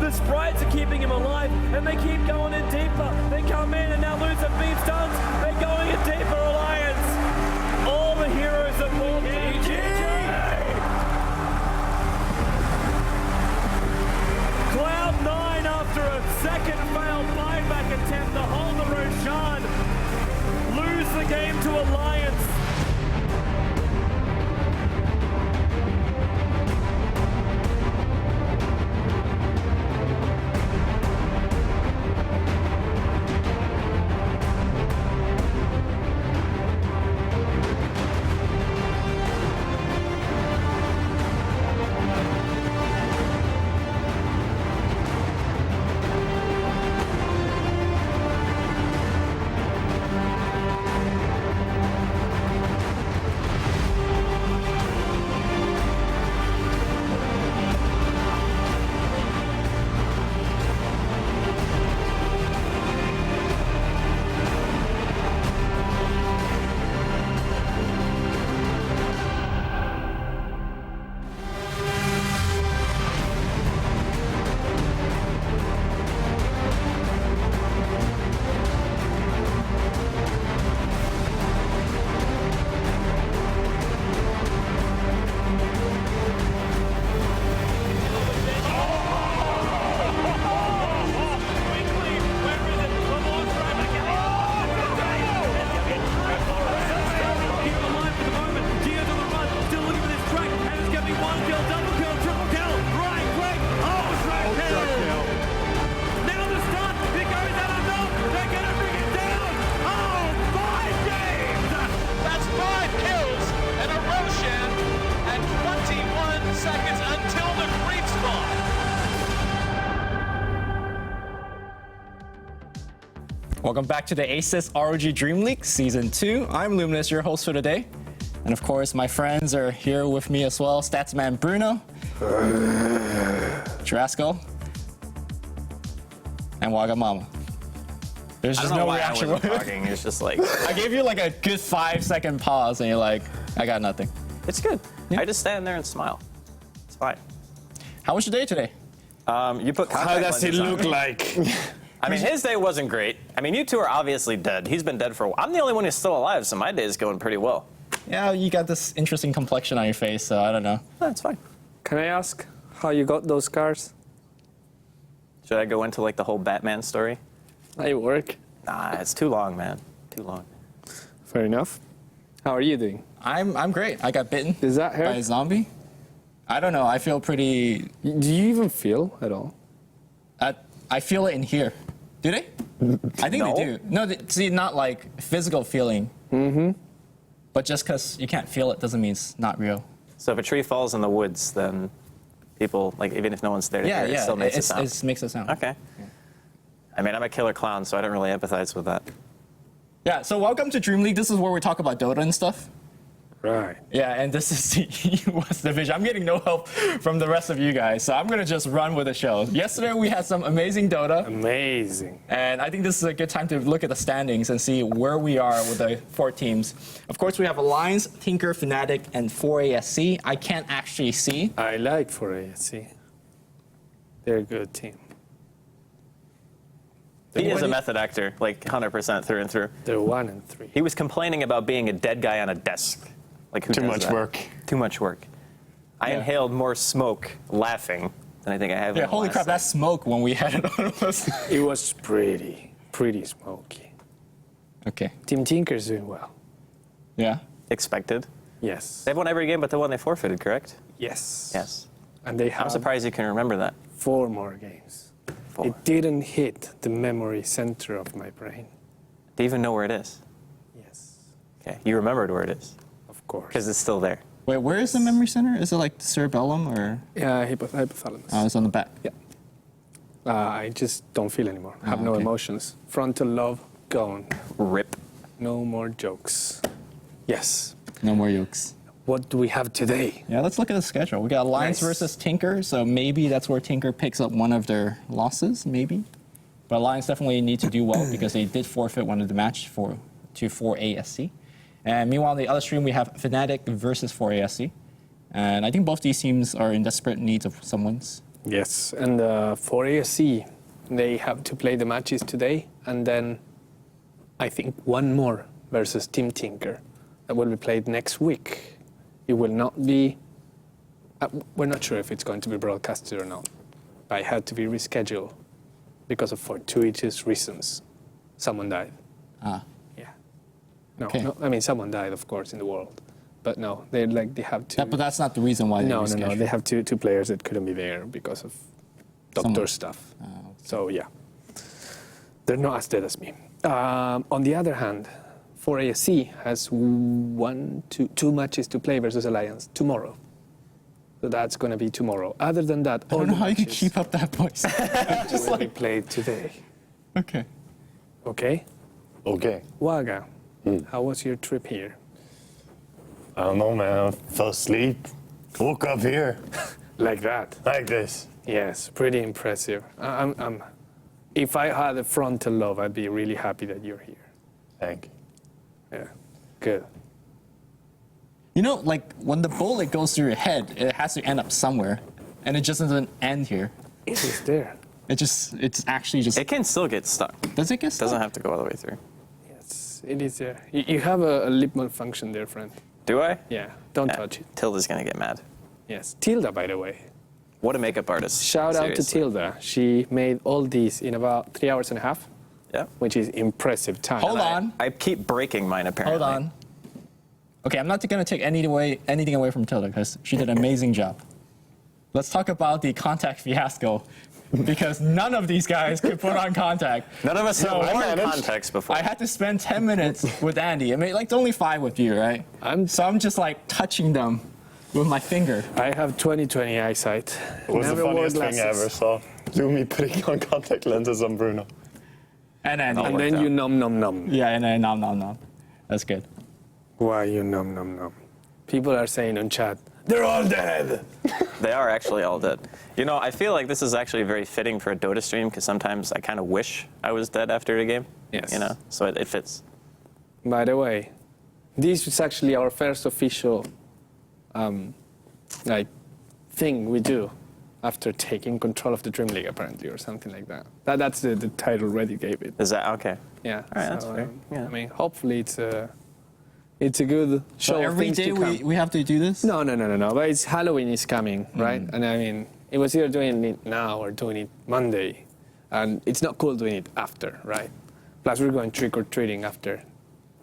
The sprites are keeping him alive, and they keep going in deeper. They come in, and now lose a beat stuns. They're going in deeper, Alliance. All the heroes are born. GG! Cloud9 after a second failed buyback attempt to hold the Roshan. Lose the game to Alliance. Welcome back to the ASUS ROG Dreamleague Season 2. I'm Luminous, your host for today. And of course, my friends are here with me as well. Statsman Bruno, Trasco, and Wagamama. There's just no reaction. Talking. It's just like I gave you like a good 5-second pause, and you're like, I got nothing. it's good. Yeah. I just stand there and smile. It's fine. How was your day today? You put How contact does it lenses on look me. like? I mean, his day wasn't great. I mean, you two are obviously dead. He's been dead for a while. I'm the only one who's still alive, so my day is going pretty well. Yeah, you got this interesting complexion on your face, so I don't know. That's fine. Can I ask how you got those scars? Should I go into like the whole Batman story? They work. Nah, it's too long, man. Too long. Fair enough. How are you doing? I'm great. I got bitten Is that by a hurt? zombie. I don't know. I feel pretty. Do you even feel at all? I feel it in here. Do they? I think No. they do. No, see, not like physical feeling. Mm-hmm. But just because you can't feel it doesn't mean it's not real. So if a tree falls in the woods, then people, like, even if no one's there to Yeah, hear it, yeah. it still makes a It sound. makes a sound. Okay. I mean, I'm a killer clown, so I don't really empathize with that. Yeah. So welcome to Dreamleague. This is where we talk about Dota and stuff. Right. Yeah, and this is the US division. I'm getting no help from the rest of you guys, so I'm gonna just run with the show. Yesterday we had some amazing Dota. Amazing. And I think this is a good time to look at the standings and see where we are with the 4 teams. Of course, we have Alliance, Tinker, Fnatic, and 4ASC. I can't actually see. I like 4ASC. They're a good team. He is a method actor, like 100% through and through. They're 1 and 3. He was complaining about being a dead guy on a desk. Like, who Too does much that? work. Too much work. I Yeah. inhaled more smoke laughing than I think I have. Yeah, in the holy last crap, night. that's smoke when we had it on us. It was pretty smoky. Okay, Team Tinker's doing well. yeah. Expected. Yes. They've won every game but the one they forfeited, correct? Yes. Yes. And they I'm have surprised you can remember that. 4 more games. 4. It didn't hit the memory center of my brain. Do you even know where it is? Yes. Okay, you remembered where it is Of course. because it's still there. Wait, where is the memory center? Is it like the cerebellum or? Yeah, hypothalamus. Oh, it's on the back. Yeah. I just don't feel anymore. I have no okay. emotions. Frontal lobe gone. Rip. No more jokes. Yes. No more yokes. What do we have today? Yeah, let's look at the schedule. We got Alliance Nice. versus Tinker, so maybe that's where Tinker picks up one of their losses, maybe. But Alliance definitely need to do well because they did forfeit one of the match to 4ASC. And meanwhile, on the other stream, we have Fnatic versus 4ASC. And I think both these teams are in desperate need of some wins. Yes, and for ASC, they have to play the matches today, and then I think one more versus Team Tinker that will be played next week. It will not be. We're not sure if it's going to be broadcasted or not. But it had to be rescheduled because of fortuitous reasons. Someone died. Ah. Yeah. No, Okay. no, I mean someone died, of course, in the world. But no, they have to. But that's not the reason why they No. rescheduled. They have two players that couldn't be there because of doctor Someone. stuff. Okay. So yeah, they're not as dead as me. On the other hand, 4ASC has two matches to play versus Alliance tomorrow. So that's going to be tomorrow. Other than that, I all don't know the how you can matches keep up that voice. will be played today. Okay. Okay, Okay. Waga, how was your trip here? I don't know, man. I fell asleep. Woke up here Like that? like this. Yes, pretty impressive. If I had a frontal lobe, I'd be really happy that you're here. Thank you. Yeah, good. You know, like when the bullet goes through your head, it has to end up somewhere, and it just doesn't end here. It is there. It's actually just. It can still get stuck. Does it get stuck? Doesn't have to go all the way through. Yes, it is there. You have a lip malfunction there, friend. Do I? Yeah, don't Yeah. touch it. Tilda's gonna get mad. Yes, Tilda, by the way. What a makeup artist. Shout out to Seriously. Tilda. She made all these in about 3 hours and a half, Yeah. which is impressive time. Hold on. I keep breaking mine apparently. Hold on. Okay, I'm not going to take anything away from Tilda because she did an amazing job. Let's talk about the contact fiasco because none of these guys could put on contact. None of us have So I worn managed- context before. I had to spend 10 minutes with Andy. I mean, like, only 5 with you, right? I'm just like touching them with my finger. I have 20/20 eyesight. It was Never the wore funniest thing I glasses. ever saw. Lumi putting on contact lenses on Bruno. And Andy. And worked then out. you nom. Yeah, and then nom. That's good. Why you nom? People are saying on chat, they're all dead. They are actually all dead. You know, I feel like this is actually very fitting for a Dota stream because sometimes I kind of wish I was dead after a game. Yes. You know, so it fits. By the way, this is actually our first official thing we do after taking control of the Dreamleague, apparently, or something like that. That's the title Reddit gave it. Is that okay? Yeah. All right, that's fair. Yeah. I mean, hopefully it's a good show So of every things day to come. we have to do this? No. But it's Halloween is coming, right? And I mean, it was either doing it now or doing it Monday, and it's not cool doing it after, right? Plus, we're going trick or treating after.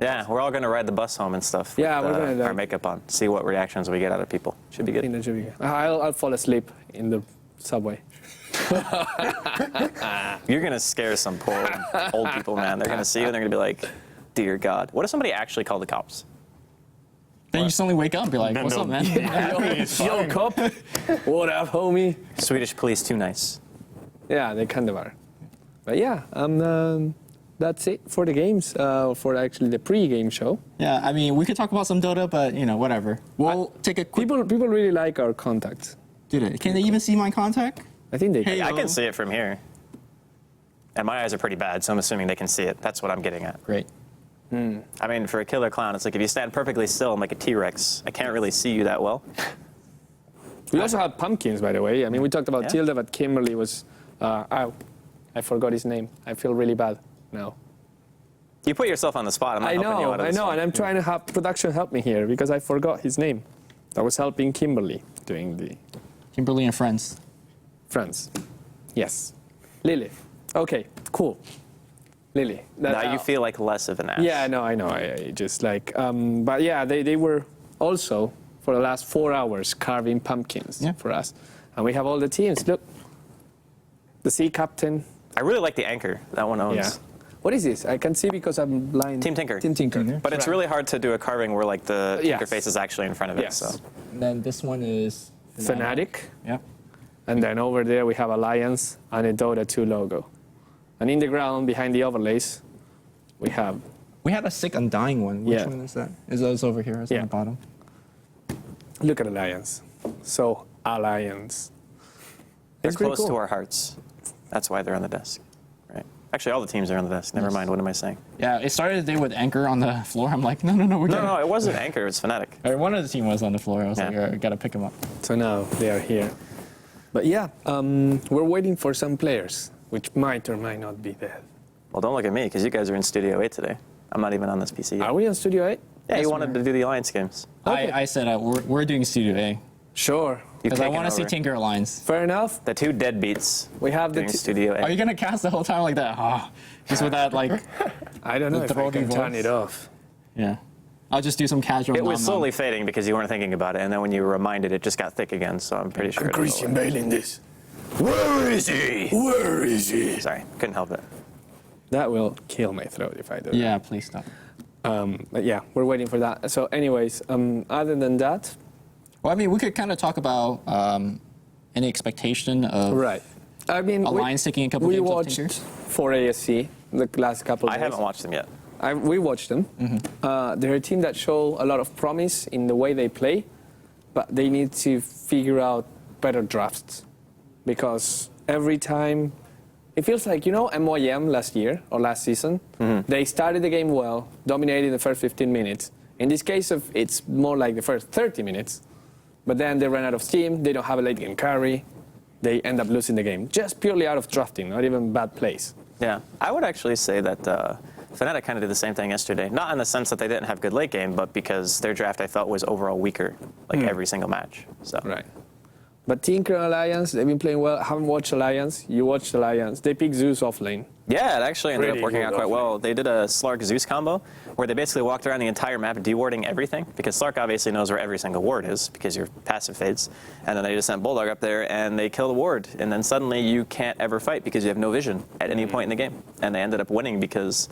Yeah, we're all gonna ride the bus home and stuff. Yeah, with, we're gonna do our that. makeup on. See what reactions we get out of people. Should be I think good. that should be good. I'll fall asleep in the subway. You're gonna scare some poor old people, man. They're gonna see you and they're gonna be like, "Dear God, what if somebody actually called the cops?" Then you suddenly wake up and be like, No, what's no. up, man? Yo, cop. What up, homie? Swedish police too nice. Yeah, they kind of are. But yeah, that's it for the games. For actually the pre-game show. Yeah, I mean, we could talk about some Dota, but, you know, whatever. We'll take a quick... People really like our contacts. Can they even see my contact? I think they. Hey, I Hello. can see it from here. And my eyes are pretty bad, so I'm assuming they can see it. That's what I'm getting at. Great. I mean, for a killer clown, it's like if you stand perfectly still, I'm like a T-Rex. I can't really see you that well. We also have pumpkins, by the way. I mean, we talked about Yeah. Tilda, but Kimberly was. I forgot his name. I feel really bad now. You put yourself on the spot. I'm not I helping you know, out of I this know, one. and I'm trying to have production help me here because I forgot his name. I was helping Kimberly doing the Kimberly and friends. friends. Yes, Lily. Okay, cool. Lily. Now you feel like less of an ass. Yeah, no, I know. I just like, but yeah, they were also for the last 4 hours carving pumpkins Yeah. for us, and we have all the teams. Look, the sea captain. I really like the anchor. That one owns. Yeah. What is this? I can see because I'm blind. Team Tinker. Team Tinker. But it's Right. really hard to do a carving where like the Yes. Tinker face is actually in front of it. Yes. So And then this one is... Fnatic. Yeah. And then over there we have Alliance and a Dota 2 logo. And in the ground behind the overlays, we have. We had a sick Undying one. Which Yeah. one is that? Is those over here? It's Yeah. on the bottom. Look at Alliance. So they're Alliance. It's pretty close cool. to our hearts. That's why they're on the desk. Right. Actually, all the teams are on the desk. Never mind. What am I saying? Yeah, it started the day with Anchor on the floor. I'm like, no, we're No, getting... no, it wasn't Anchor. It was Fnatic. Or one of the team was on the floor. I was Yeah. like, I gotta pick him up. So now they are here. But yeah, we're waiting for some players, which might or might not be there. Well, don't look at me, because you guys are in Studio 8 today. I'm not even on this PC yet. Are we on Studio 8? Yeah, you wanted to do the Alliance games. Okay. I said we're doing Studio A Sure. You've because I taken want to see over. Tinker Alliance. Fair enough. The two deadbeats We have the doing Studio 8. Are you gonna cast the whole time like that? Ah, just with that like, I don't know the if I throaty can turn voice? it off. yeah. I'll just do some casual. It was nom-nom. slowly fading because you weren't thinking about it, and then when you were reminded, it just got thick again, so I'm pretty sure. Christian Bale in this. Where is he? Where is he? Sorry, couldn't help it. That will kill my throat if I do. Yeah, please stop. But yeah, we're waiting for that. So, anyways, other than that, Well, I mean, we could kind of talk about any expectation of right. I mean, Alliance taking a couple we games of watched Tinker. for ASC the last couple of I days. haven't watched them yet. We watched them. They're a team that show a lot of promise in the way they play, but they need to figure out better drafts because every time it feels like, MYM last year or last season, they started the game well, dominated the first 15 minutes. In this case, it's more like the first 30 minutes, but then they ran out of steam, they don't have a late game carry, they end up losing the game just purely out of drafting, not even bad plays. Yeah, I would actually say that Fnatic kind of did the same thing yesterday. Not in the sense that they didn't have good late game, but because their draft I thought was overall weaker, like every single match. So Right. But Tinker and Alliance, they've been playing well. I haven't watched Alliance. You watched Alliance. They picked Zeus off lane. yeah, it actually ended up Pretty working good out quite offering. well. They did a Slark Zeus combo where they basically walked around the entire map dewarding everything because Slark obviously knows where every single ward is because your passive fades. And then they just sent Bulldog up there and they kill the ward. And then suddenly you can't ever fight because you have no vision at any point in the game. And they ended up winning because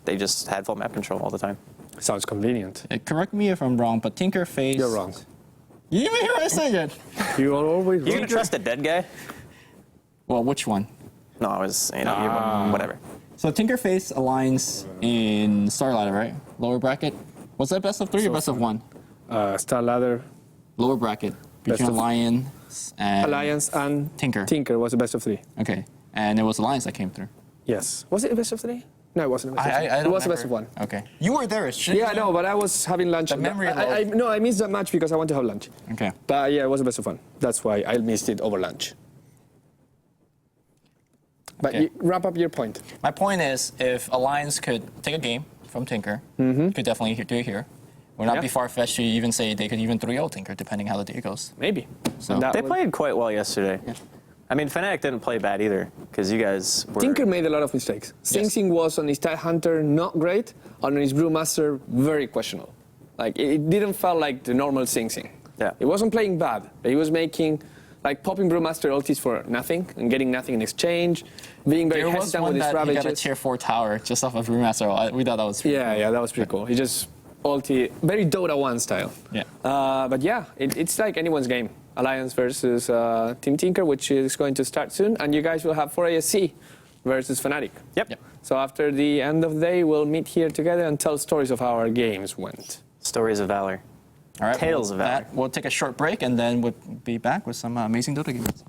they just had full map control all the time. Sounds convenient. Correct me if I'm wrong, but Tinker faced. You're wrong. You didn't even hear what I said yet. You are always You wrong. gonna trust a dead guy? Well, which one? No, I was, whatever. So Tinker faced Alliance in Star Ladder, right? Lower bracket. Was that best of 3 or best of 1? Star Ladder, Lower bracket Best between of- Alliance and Alliance, and Tinker. Tinker was the best of 3. Okay, and it was Alliance that came through. Yes. Was it a best of 3? No, it wasn't a best of 3. I It don't was a best of remember. 1. Okay, you were there. Yeah, I know, but I was having lunch. The memory No, I missed that match because I want to have lunch. Okay. But yeah, it was a best of 1. That's why I missed it over lunch. But Okay. wrap up your point. My point is, if Alliance could take a game from Tinker, could definitely do it here. Would not Yeah. be far-fetched to even say they could even 3-0 Tinker, depending how the day goes. Maybe. So- And that They would- played quite well yesterday. I mean, Fnatic didn't play bad either because you guys were. Tinker made a lot of mistakes. Sing Sing was on his Tidehunter not great, and on his Brewmaster very questionable. Like it didn't feel like the normal Sing Sing. Yeah. He wasn't playing bad, but he was making like popping Brewmaster ultis for nothing and getting nothing in exchange, being very There was hesitant one with his that he got a ravages. tier 4 tower just off of Brewmaster. We thought that was Yeah, that was pretty cool. He just ulti, very Dota 1 style. Yeah. But yeah, it's like anyone's game. Alliance versus Team Tinker, which is going to start soon, and you guys will have 4ASC versus Fnatic. Yep. So after the end of the day, we'll meet here together and tell stories of how our games went. Stories of valor. All right. Tales of Valor. We'll take a short break and then we'll be back with some amazing Dota games.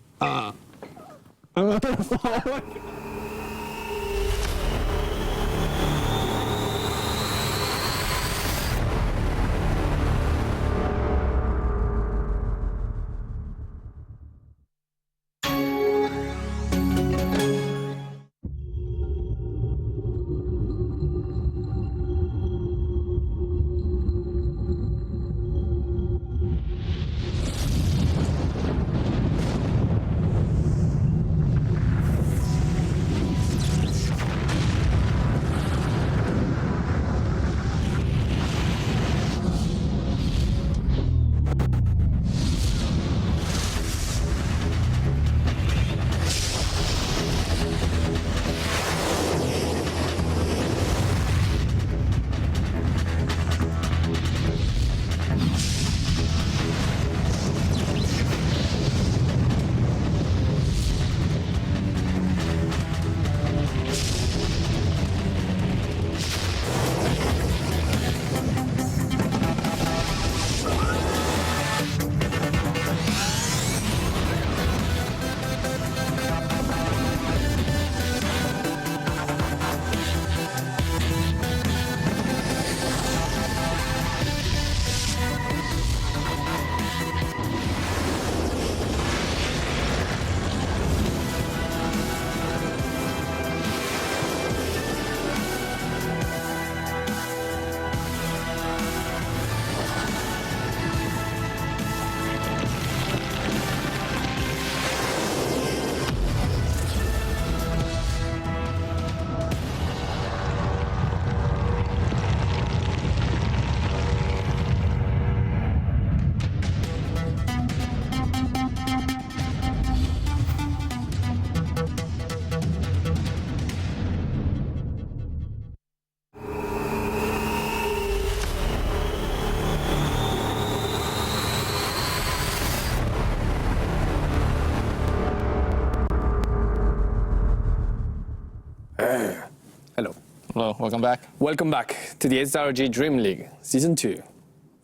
Hello, welcome back. Welcome back to the ROG Dreamleague Season 2. We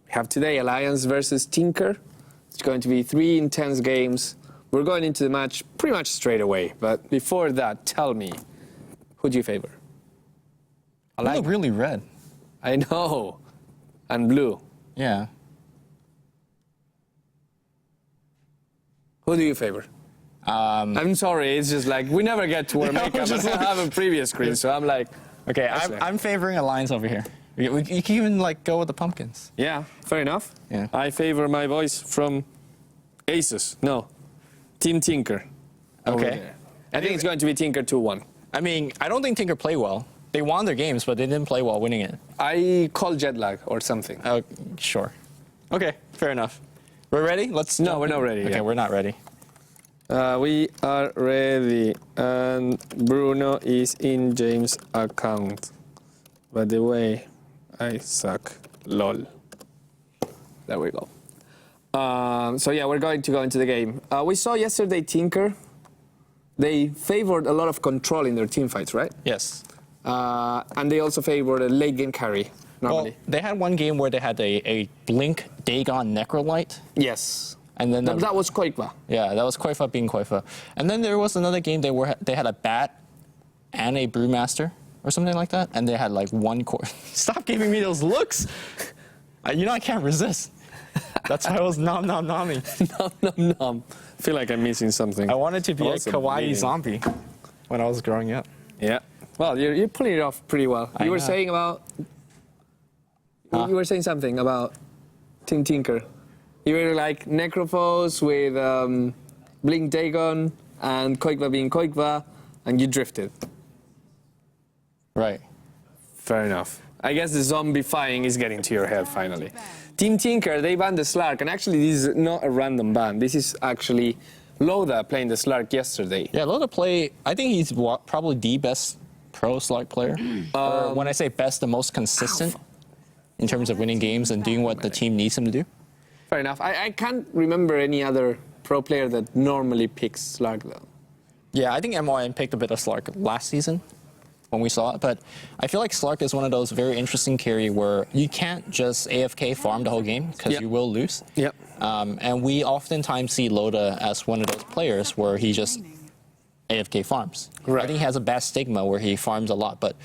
have today Alliance versus Tinker. It's going to be 3 intense games. We're going into the match pretty much straight away. But before that, tell me, who do you favor? I look really red. I know. And blue. Yeah. Who do you favor? I'm sorry, it's just like we never get to wear makeup. just I have a previous screen, so I'm like, Okay, Excellent. I'm favoring Alliance over here. You can even like go with the pumpkins. yeah, fair enough. Yeah. I favor my boys from ASUS. No, Team Tinker. over Okay. there. I think it's going to be Tinker 2-1. I mean, I don't think Tinker play well. They won their games, but they didn't play well winning it. I call jet lag or something. Oh, sure. Okay, fair enough. We're ready? Let's. No, jump we're in. not ready Okay, yet. we're not ready. We are ready, and Bruno is in James' account. By the way, I suck. Lol. There we go. So yeah, we're going to go into the game. We saw yesterday Tinker. They favored a lot of control in their team fights, right? Yes. And they also favored a late game carry normally. Well, they had one game where they had a Blink Dagon Necrolite. Yes. And then That was Koikwa. yeah, that was Koifa being Koifa. And then there was another game they had a bat and a brewmaster or something like that, and they had like one core. Stop giving me those looks. You know I can't resist. That's why I was nom nom nomming. Nom nom nom. I feel like I'm missing something. I wanted to be a Also kawaii bleeding. zombie when I was growing up. Yeah. Well, you're pulling it off pretty well. I You were know. saying about. You were saying something about Team Tinker. You were like Necrophos with Blink Dagon and Koikva being Koikva, and you drifted. Right. Fair enough. I guess the zombifying is getting to your head finally. Team Tinker, they banned the Slark, and actually this is not a random ban. This is actually Loda playing the Slark yesterday. Yeah, Loda play. I think he's probably the best pro Slark player. Or when I say best, the most consistent in terms of winning games and doing what the team needs him to do. Fair enough. I can't remember any other pro player that normally picks Slark though. Yeah, I think MON picked a bit of Slark last season when we saw it, but I feel like Slark is one of those very interesting carry where you can't just AFK farm the whole game because Yep. you will lose. Yep. And we oftentimes see Loda as one of those players where he just AFK farms. Right. I think he has a bad stigma where he farms a lot, but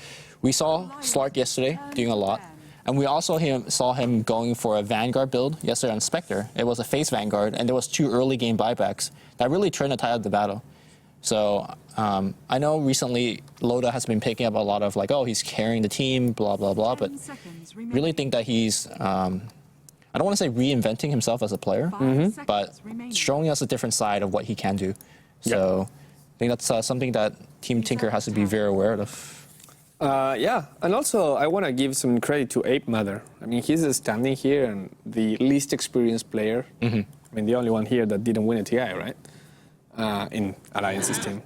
we saw Slark yesterday doing a lot. And we also saw him going for a Vanguard build yesterday on Spectre. It was a face Vanguard, and there was 2 early game buybacks that really turned the tide of the battle. So I know recently Loda has been picking up a lot of like, oh, he's carrying the team, blah, blah, blah. But really think that he's, I don't want to say reinventing himself as a player, but showing us a different side of what he can do. So I think that's something that Team Tinker has to be very aware of. Yeah, and also I want to give some credit to Ape Mother. I mean, he's standing here and the least experienced player. I mean, the only one here that didn't win a TI, right? In Alliance's team.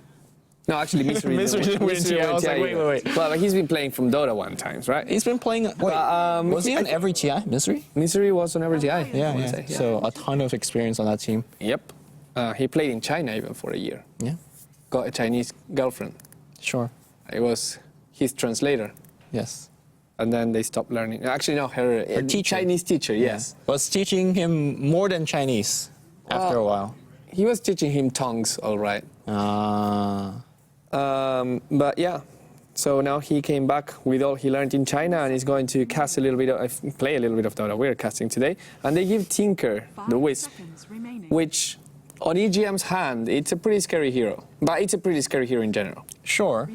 No, actually, Misery didn't win TI. I was like, wait. Well, he's been playing from Dota 1 times, right? He's been playing, was he on every TI, Misery? Misery was on every TI. I Yeah, wanna yeah. say, So a ton of experience on that team. Yep. He played in China even for a year. Yeah, Got a Chinese girlfriend. sure. It was his translator. Yes. And then they stopped learning. Actually, no, her teacher. Chinese teacher, yes. Was teaching him more than Chinese after a while. He was teaching him tongues, all right. But yeah, so now he came back with all he learned in China and is going to cast a little bit of, play a little bit of Dota. We're casting today. And they give Tinker the Wisp, which on EGM's hand, it's a pretty scary hero. But it's a pretty scary hero in general. Sure.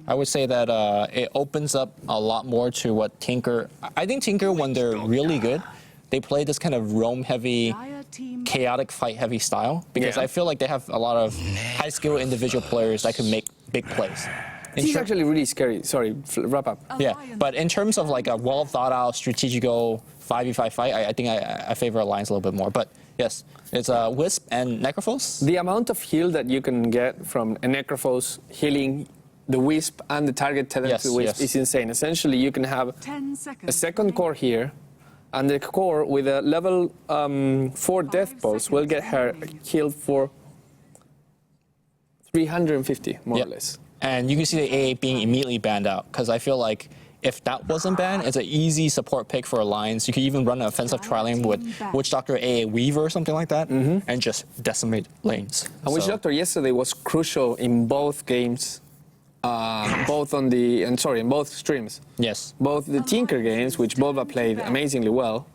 I would say that it opens up a lot more to what Tinker. I think Tinker, when they're really good, they play this kind of roam-heavy, chaotic fight-heavy style because Yeah. I feel like they have a lot of high-skill individual players that can make big plays. He's actually really scary. Sorry, wrap up. Yeah, but in terms of like a well-thought-out, strategical 5v5 fight, I think I favor Alliance a little bit more. But yes, it's Wisp and Necrophos. The amount of heal that you can get from a Necrophos healing the Wisp and the target tethered Yes, to the Wisp yes. is insane. Essentially, you can have 10 seconds a second core here, and the core with a level 4 death pulse will get her healed for 350, more Yep. or less. And you can see the AA being immediately banned out, because I feel like if that wasn't banned, it's an easy support pick for Alliance. You could even run an offensive tri-lane with Witch Doctor, AA Weaver, or something like that, and just decimate lanes. And Witch Doctor yesterday was crucial in both games, in both streams. Yes. Both the Tinker games, which Boba played amazingly well,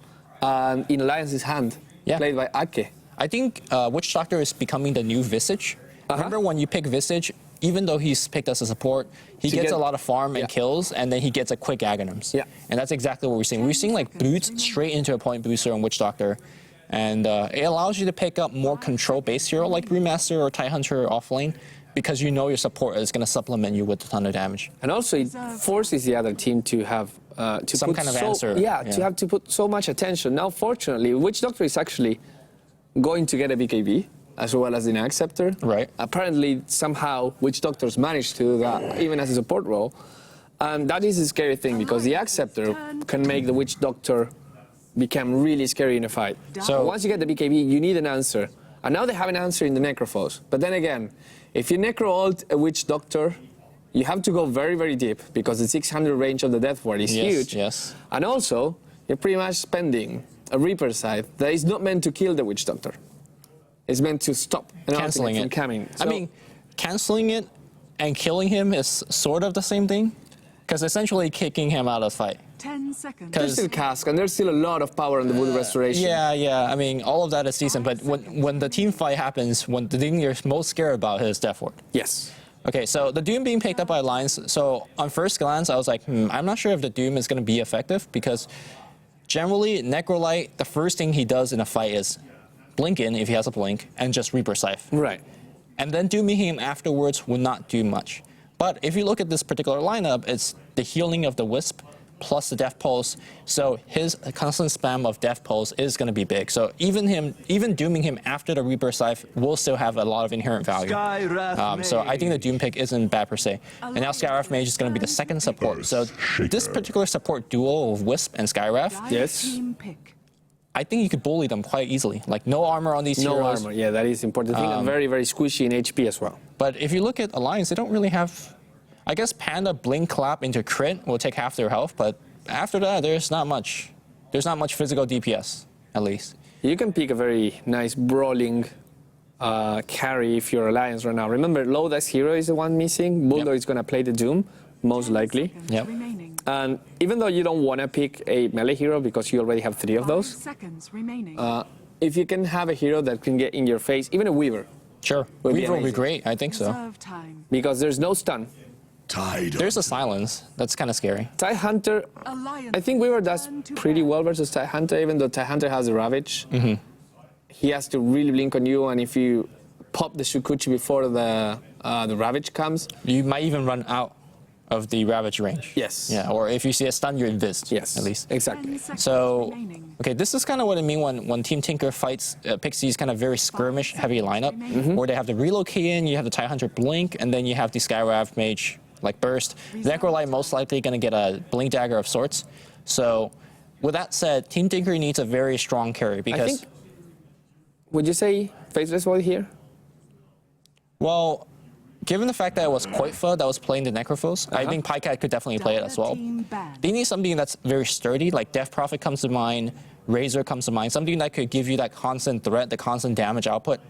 and in Alliance's hand, played by Ake. I think Witch Doctor is becoming the new Visage. Remember when you pick Visage, even though he's picked as a support, he gets a lot of farm and kills, and then he gets a quick Aghanims. Yeah. And that's exactly what we're seeing. We're seeing like boots straight into a point booster on Witch Doctor. And it allows you to pick up more control-based hero like Brewmaster or Tidehunter off lane, because you know your support is going to supplement you with a ton of damage. And also it forces the other team to have some kind of answer. To have to put so much attention. Now, fortunately, Witch Doctor is actually going to get a BKB, as well as an Acceptor. Right. Apparently, somehow, Witch Doctors managed to do that, even as a support role. And that is a scary thing, because the Acceptor can make the Witch Doctor become really scary in a fight. So once you get the BKB, you need an answer. And now they have an answer in the Necrophos. But then again, if you Necro ult a Witch Doctor, you have to go very, very deep, because the 600 range of the Death Ward is huge. Yes. And also, you're pretty much spending a Reaper Scythe that is not meant to kill the Witch Doctor. It's meant to stop an Canceling ultimate it. from coming. I mean, canceling it and killing him is sort of the same thing, because essentially kicking him out of the fight. 10 seconds. There's still Cask, and there's still a lot of power in the Voodoo Restoration. Yeah. I mean, all of that is decent, but when the team fight happens, when the thing you're most scared about is Death Ward. Yes. Okay, so the Doom being picked up by Alliance. So on first glance, I was like, I'm not sure if the Doom is going to be effective, because generally, Necrolite, the first thing he does in a fight is blink in, if he has a blink, and just Reaper Scythe. Right. And then dooming him afterwards will not do much. But if you look at this particular lineup, it's the healing of the Wisp plus the Death Pulse. So his constant spam of Death Pulse is going to be big. So even dooming him after the Reaper Scythe will still have a lot of inherent value. So I think the Doom pick isn't bad per se. And now Skywrath Mage is going to be the second support. So this particular support duo of Wisp and Skywrath, Yes. I think you could bully them quite easily. Like no armor on these No heroes. armor. Yeah, that is important. And very, very squishy in HP as well. But if you look at Alliance, they don't really have... I guess Panda Blink Clap into crit will take half their health, but after that, there's not much. There's not much physical DPS, at least. You can pick a very nice brawling carry if you're Alliance right now. Remember, low dex hero is the one missing. Bulldog is going to play the Doom, most likely. Yep. And even though you don't want to pick a melee hero because you already have 3 of those, if you can have a hero that can get in your face, even a Weaver. Sure. Weaver will be great. I think so. Because there's no stun. There's a silence. That's kind of scary. Tidehunter, I think Weaver does pretty well versus Tidehunter, even though Tidehunter has a Ravage. He has to really blink on you, and if you pop the Shukuchi before the Ravage comes... You might even run out of the Ravage range. Yes. Yeah, or if you see a stun, you're invised. Yes, at least. Exactly. So, okay, this is kind of what I mean when Team Tinker fights picks these kind of very skirmish-heavy lineup, where they have the relocate in, you have the Tidehunter blink, and then you have the Skywrath Mage like burst. Necrolite most likely going to get a blink dagger of sorts. So, with that said, Team Tinker needs a very strong carry because... I think, would you say Faceless Void here? Well, given the fact that it was Koitfa that was playing the Necrophos, I think Pycat could definitely play it as well. They need something that's very sturdy, like Death Prophet comes to mind, Razor comes to mind, something that could give you that constant threat, the constant damage output.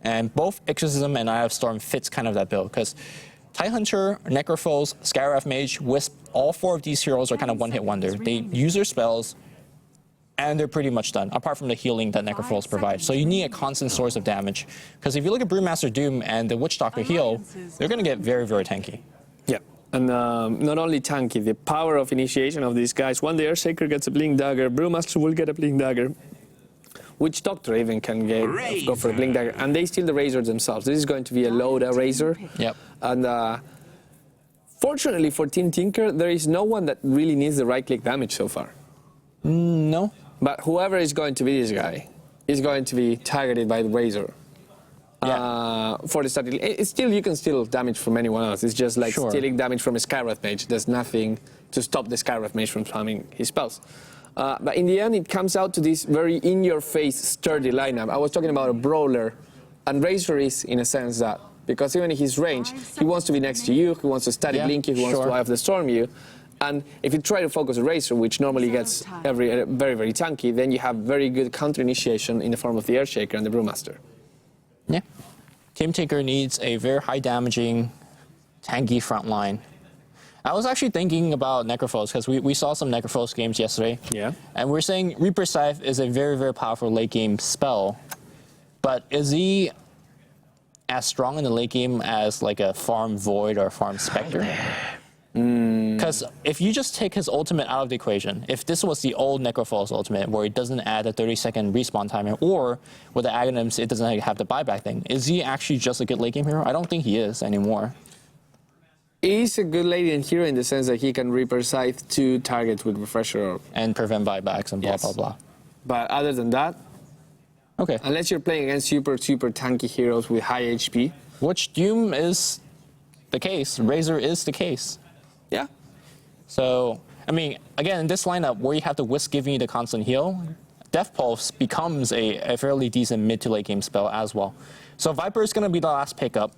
And both Exorcism and Eye of Storm fits kind of that build, because Tidehunter, Necrophos, Skywrath Mage, Wisp, all 4 of these heroes are kind of one-hit wonder. They use their spells, and they're pretty much done, apart from the healing that Necrophos provides. So you need a constant source of damage. Because if you look at Brewmaster Doom and the Witch Doctor heal, they're going to get very, very tanky. Yeah. And not only tanky, the power of initiation of these guys. When the Earthshaker gets a Blink Dagger, Brewmaster will get a Blink Dagger. Witch Doctor even can go for a Blink Dagger. And they steal the Razors themselves. This is going to be a Loda Razor. Yep. And fortunately for Team Tinker, there is no one that really needs the right-click damage so far. No. But whoever is going to be this guy is going to be targeted by the Razor. For the starting. You can steal damage from anyone else. It's just like stealing damage from a Skywrath Mage. There's nothing to stop the Skywrath Mage from spamming his spells. But in the end, it comes out to this very in-your-face, sturdy lineup. I was talking about a brawler, and Razor is, in a sense, that because even in his range, he wants to be next to you, he wants to static link you, he wants to have the storm you. And if you try to focus a Razor, which normally gets very, very tanky, then you have very good counter initiation in the form of the Earthshaker and the Brewmaster. Yeah. Team Tinker needs a very high damaging, tanky front line. I was actually thinking about Necrophos because we saw some Necrophos games yesterday. Yeah. And we're saying Reaper Scythe is a very, very powerful late game spell. But is he as strong in the late game as like a Farm Void or Farm Spectre? Because if you just take his ultimate out of the equation, if this was the old Necrophos ultimate where it doesn't add a 30-second respawn timer, or with the Aghanims it doesn't have the buyback thing, is he actually just a good late game hero? I don't think he is anymore. He's a good late game hero in the sense that he can Reaper Scythe 2 targets with Refresher. And prevent buybacks and blah, blah, blah. But other than that, okay. Unless you're playing against super tanky heroes with high HP. Which Doom is the case. Razor is the case. Yeah. So, I mean, again, in this lineup where you have the Wisp giving you the constant heal, Death Pulse becomes a fairly decent mid to late game spell as well. So Viper is going to be the last pickup.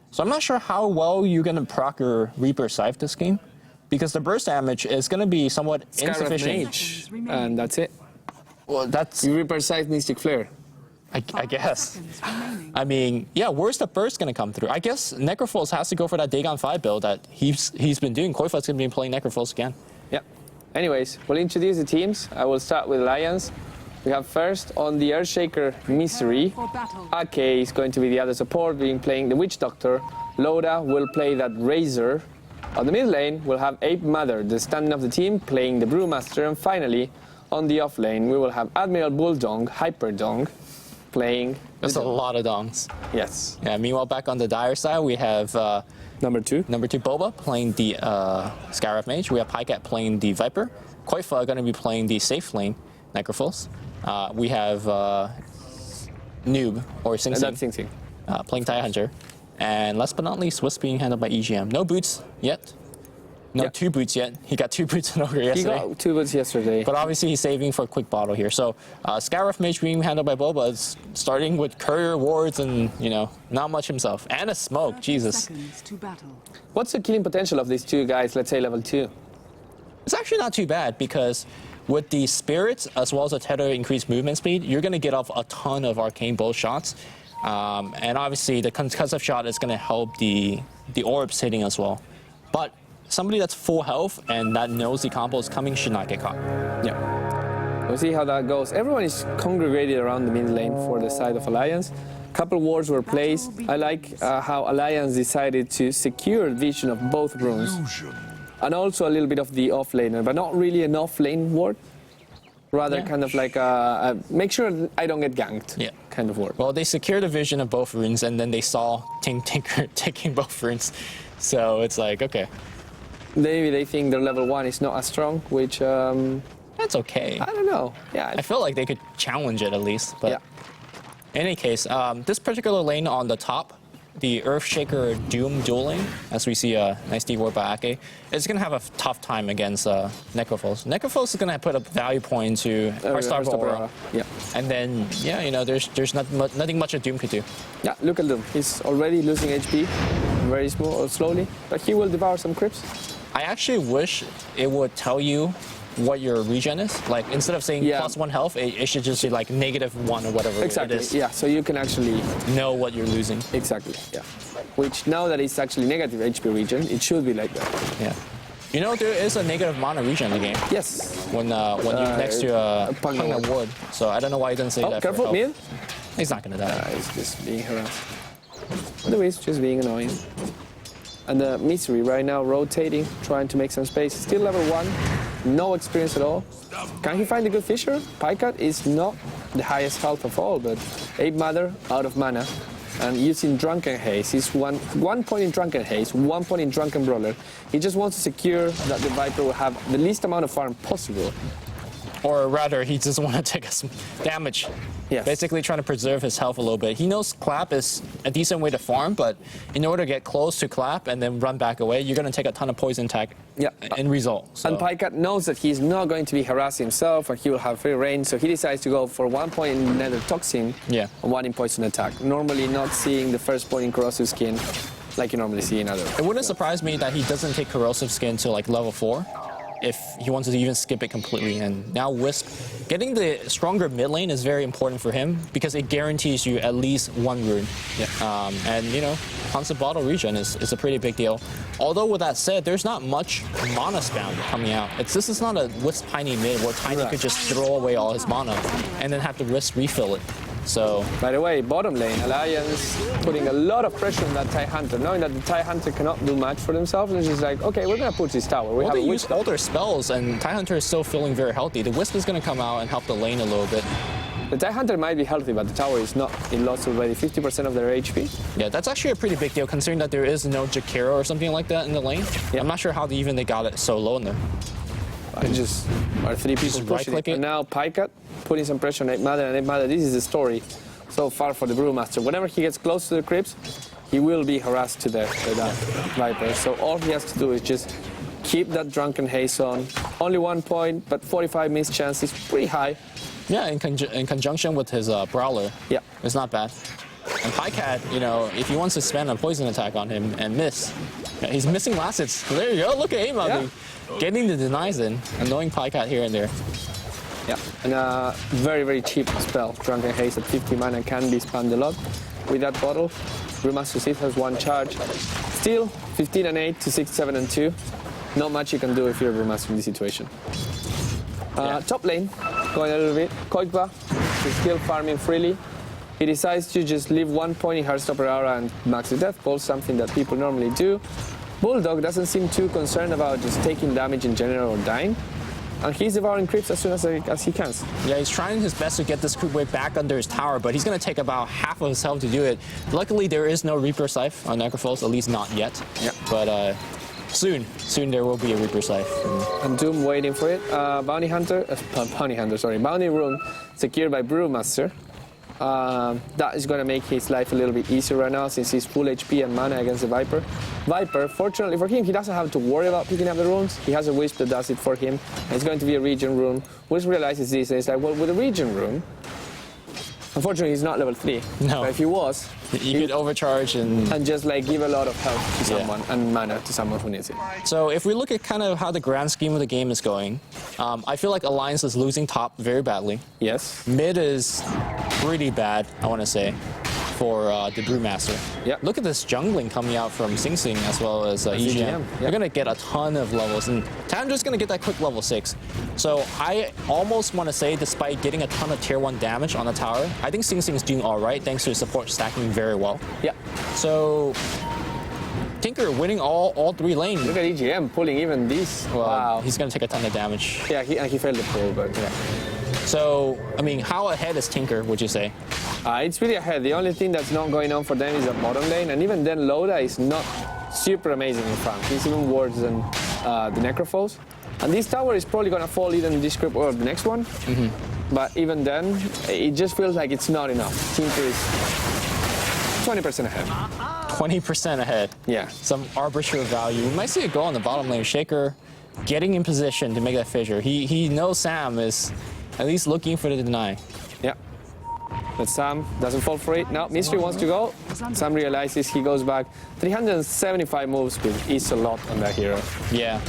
So I'm not sure how well you're going to proc your Reaper Scythe this game, because the burst damage is going to be somewhat insufficient. Mage, and that's it. Well, that's... You Reaper Scythe Mystic Flare. I guess. I mean, yeah, where's the burst going to come through? I guess Necrophos has to go for that Dagon 5 build that he's been doing. Koifa's going to be playing Necrophos again. Yeah. Anyways, we'll introduce the teams. I will start with Alliance. We have first on the Earthshaker Misery. Ake is going to be the other support, being playing the Witch Doctor. Loda will play that Razor. On the mid lane, we'll have Ape Mother, the stand of the team, playing the Brewmaster. And finally, on the off lane, we will have Admiral Bulldong, Hyperdong, playing. That's a lot of dongs. Yes. Yeah. Meanwhile, back on the Dire side, we have number two Boba playing the Scarab Mage. We have Pycat playing the Viper. Koifa going to be playing the safe lane Necrophos. We have Noob or Sing Sing playing Tidehunter. And last but not least, Wisp being handled by EGM. No boots yet. No, 2 boots yet. He got 2 boots in Ogre yesterday. He got 2 boots yesterday. But obviously he's saving for a quick bottle here. So Scarab Mage being handled by Boba is starting with courier wards and, you know, not much himself. And a smoke, Jesus. What's the killing potential of these 2 guys, let's say level 2? It's actually not too bad because with the spirits as well as the tether increased movement speed, you're going to get off a ton of arcane bolt shots. And obviously the concussive shot is going to help the orbs hitting as well. But somebody that's full health and that knows the combo is coming should not get caught. Yeah. We'll see how that goes. Everyone is congregated around the mid lane for the side of Alliance. Couple wards were placed. I like how Alliance decided to secure vision of both runes. And also a little bit of the off laner, but not really an off lane ward. Rather kind of like make sure I don't get ganked kind of ward. Well, they secured the vision of both runes and then they saw Team Tinker taking both runes. So it's like, okay. Maybe they think their level 1 is not as strong, which... that's okay. I don't know. Yeah, I feel like they could challenge it at least. But in any case, this particular lane on the top, the Earthshaker Doom duel lane, as we see a nice D-ward by Ake, is going to have a tough time against Necrophos. Necrophos is going to put a value point to Heartstar Aura. Yeah. And then, yeah, you know, there's nothing much a Doom could do. Yeah, look at them. He's already losing HP very slowly, but he will devour some crypts. I actually wish it would tell you what your regen is. Like, instead of saying +1 health, it should just be like -1 or whatever it is. Yeah, so you can actually know what you're losing. Exactly, yeah. Which, now that it's actually negative HP regen, it should be like that. Yeah. You know, there is a negative mana regen in the game. Yes. When you're next to a Pugna ward. So I don't know why he didn't say that. Careful, Mil. He's not going to die. He's just being harassed. Otherwise, just being annoying. And the Misery right now rotating, trying to make some space. Still level 1, no experience at all. Can he find a good fisher? Pycat is not the highest health of all, but Ape Mother out of mana. And using Drunken Haze, he's one point in Drunken Haze, 1 point in Drunken Brawler. He just wants to secure that the Viper will have the least amount of farm possible. Or rather, he doesn't want to take some damage. Yes. Basically trying to preserve his health a little bit. He knows Clap is a decent way to farm, but in order to get close to Clap and then run back away, you're going to take a ton of poison attack in result. So. And Pycat knows that he's not going to be harassing himself and he will have free range, so he decides to go for 1 point in Nether Toxin and 1 in Poison Attack. Normally not seeing the first point in Corrosive Skin like you normally see in other. It wouldn't surprise me that he doesn't take Corrosive Skin to like level 4. If he wants to even skip it completely. And now Wisp, getting the stronger mid lane is very important for him because it guarantees you at least 1 rune. And you know, constant bottle regen is a pretty big deal. Although with that said, there's not much mana spam coming out. This is not a Wisp Tiny mid where Tiny could just throw away all his mana and then have to risk refill it. So, by the way, bottom lane, Alliance putting a lot of pressure on that Tidehunter, knowing that the Tidehunter cannot do much for themselves. And it's just like, okay, we're going to push this tower. Well, they use all their spells, and Tidehunter is still feeling very healthy. The Wisp is going to come out and help the lane a little bit. The Tidehunter might be healthy, but the tower is not. It lost already 50% of their HP. Yeah, that's actually a pretty big deal, considering that there is no Jakiro or something like that in the lane. I'm not sure how they got it so low in there. I just are 3 people pushing it. And now Pycat putting some pressure on 8 Mother, and 8 Mother, this is the story so far for the Brewmaster. Whenever he gets close to the crypts, he will be harassed to death by that Viper. So all he has to do is just keep that Drunken Haze on. Only 1 point, but 45 miss chance is pretty high. Yeah, in conjunction with his Brawler, it's not bad. And Pycat, you know, if he wants to spend a poison attack on him and miss, he's missing last hits. There you go, look at Aim getting the denies in, annoying Pycat here and there. Yeah, and a very, very cheap spell. Drunken Haze at 50 mana can be spammed a lot with that bottle. Brewmaster Sith has 1 charge. Still, 15 and 8 to 6, 7 and 2. Not much you can do if you're a Brewmaster in this situation. Top lane, going a little bit. Koikba is still farming freely. He decides to just leave 1 point in Heartstopper Aura and max the death ball, something that people normally do. Bulldog doesn't seem too concerned about just taking damage in general or dying. And he's devouring creeps as soon as he can. Yeah, he's trying his best to get this creep wave back under his tower, but he's going to take about half of his health to do it. Luckily, there is no Reaper Scythe on Necrophos, at least not yet. But soon there will be a Reaper Scythe. And Doom waiting for it. Bounty Room secured by Brewmaster. That is going to make his life a little bit easier right now since he's full HP and mana against the Viper. Viper, fortunately for him, he doesn't have to worry about picking up the runes. He has a Wisp that does it for him. And it's going to be a Regen rune. Wisp realizes this and it's like, well, with a Regen rune, unfortunately he's not level 3. No. But if he was, you could overcharge and just like give a lot of health to someone and mana to someone who needs it. So if we look at kind of how the grand scheme of the game is going, I feel like Alliance is losing top very badly. Yes. Mid is pretty bad, I want to say, for the Brewmaster. Look at this jungling coming out from Sing Sing as well as EGM. They're going to get a ton of levels, and Tandra's going to get that quick level 6. So I almost want to say, despite getting a ton of tier 1 damage on the tower, I think Sing Sing's doing all right thanks to his support stacking very well. So Tinker winning all 3 lanes. Look at EGM pulling even this. Well, wow. He's going to take a ton of damage. Yeah, he failed the pull, but So, I mean, how ahead is Tinker, would you say? It's really ahead. The only thing that's not going on for them is the bottom lane, and even then Loda is not super amazing in front. He's even worse than the Necrophos. And this tower is probably going to fall either in this group or the next one. But even then, it just feels like it's not enough. Tinker is 20% ahead. 20% ahead. Yeah. Some arbitrary value. We might see a goal on the bottom lane. Shaker getting in position to make that fissure. He knows Sam is at least looking for the deny. Yeah. But Sam doesn't fall for it. Now Mystery wants to go. Sam realizes he goes back. 375 move speed is a lot on that hero. Yeah.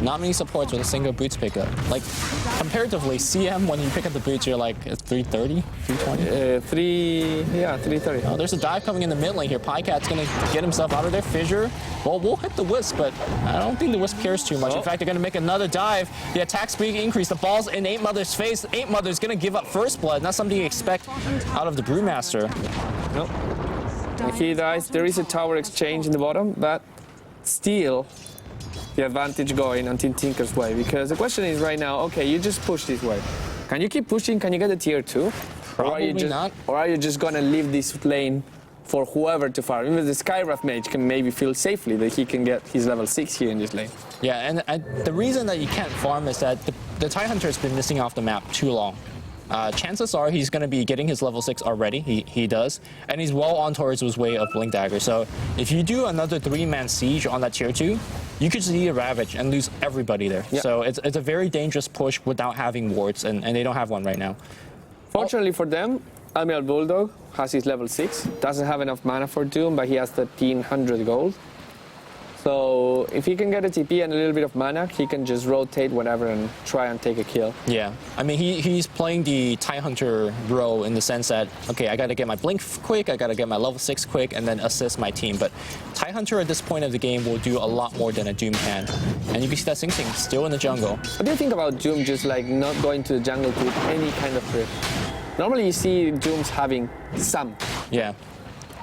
Not many supports with a single boots pickup. Like, comparatively, CM, when you pick up the boots, you're like 330, 320? 330. Oh, there's a dive coming in the mid lane here. Pycat's going to get himself out of their fissure. Well, we'll hit the Wisp, but I don't think the Wisp cares too much. In fact, they're going to make another dive. The attack speed increase. The ball's in 8 Mother's face. 8 Mother's going to give up first blood. Not something you expect out of the Brewmaster. Nope. And he dies. There is a tower exchange in the bottom, but still the advantage going until Tinker's way, because the question is right now, okay, you just push this way. Can you keep pushing? Can you get a tier 2? Probably not. Or are you just gonna leave this lane for whoever to farm? Even the Skywrath mage can maybe feel safely that he can get his level 6 here in this lane. Yeah, and the reason that you can't farm is that the Tidehunter's been missing off the map too long. Chances are he's going to be getting his level 6 already. He does. And he's well on towards his way of Blink Dagger. So if you do another 3-man siege on that tier 2, you could see a Ravage and lose everybody there. Yep. So it's a very dangerous push without having wards, and they don't have one right now. Fortunately for them, Admiral Bulldog has his level 6. Doesn't have enough mana for Doom, but he has 1300 gold. So if he can get a TP and a little bit of mana, he can just rotate whatever and try and take a kill. Yeah, I mean, he's playing the Tidehunter role in the sense that, okay, I got to get my Blink quick, I got to get my level 6 quick, and then assist my team. But Tidehunter at this point of the game will do a lot more than a Doom can. And you can see that Sing Sing still in the jungle. What do you think about Doom just like not going to the jungle with any kind of creep? Normally you see Dooms having some. Yeah.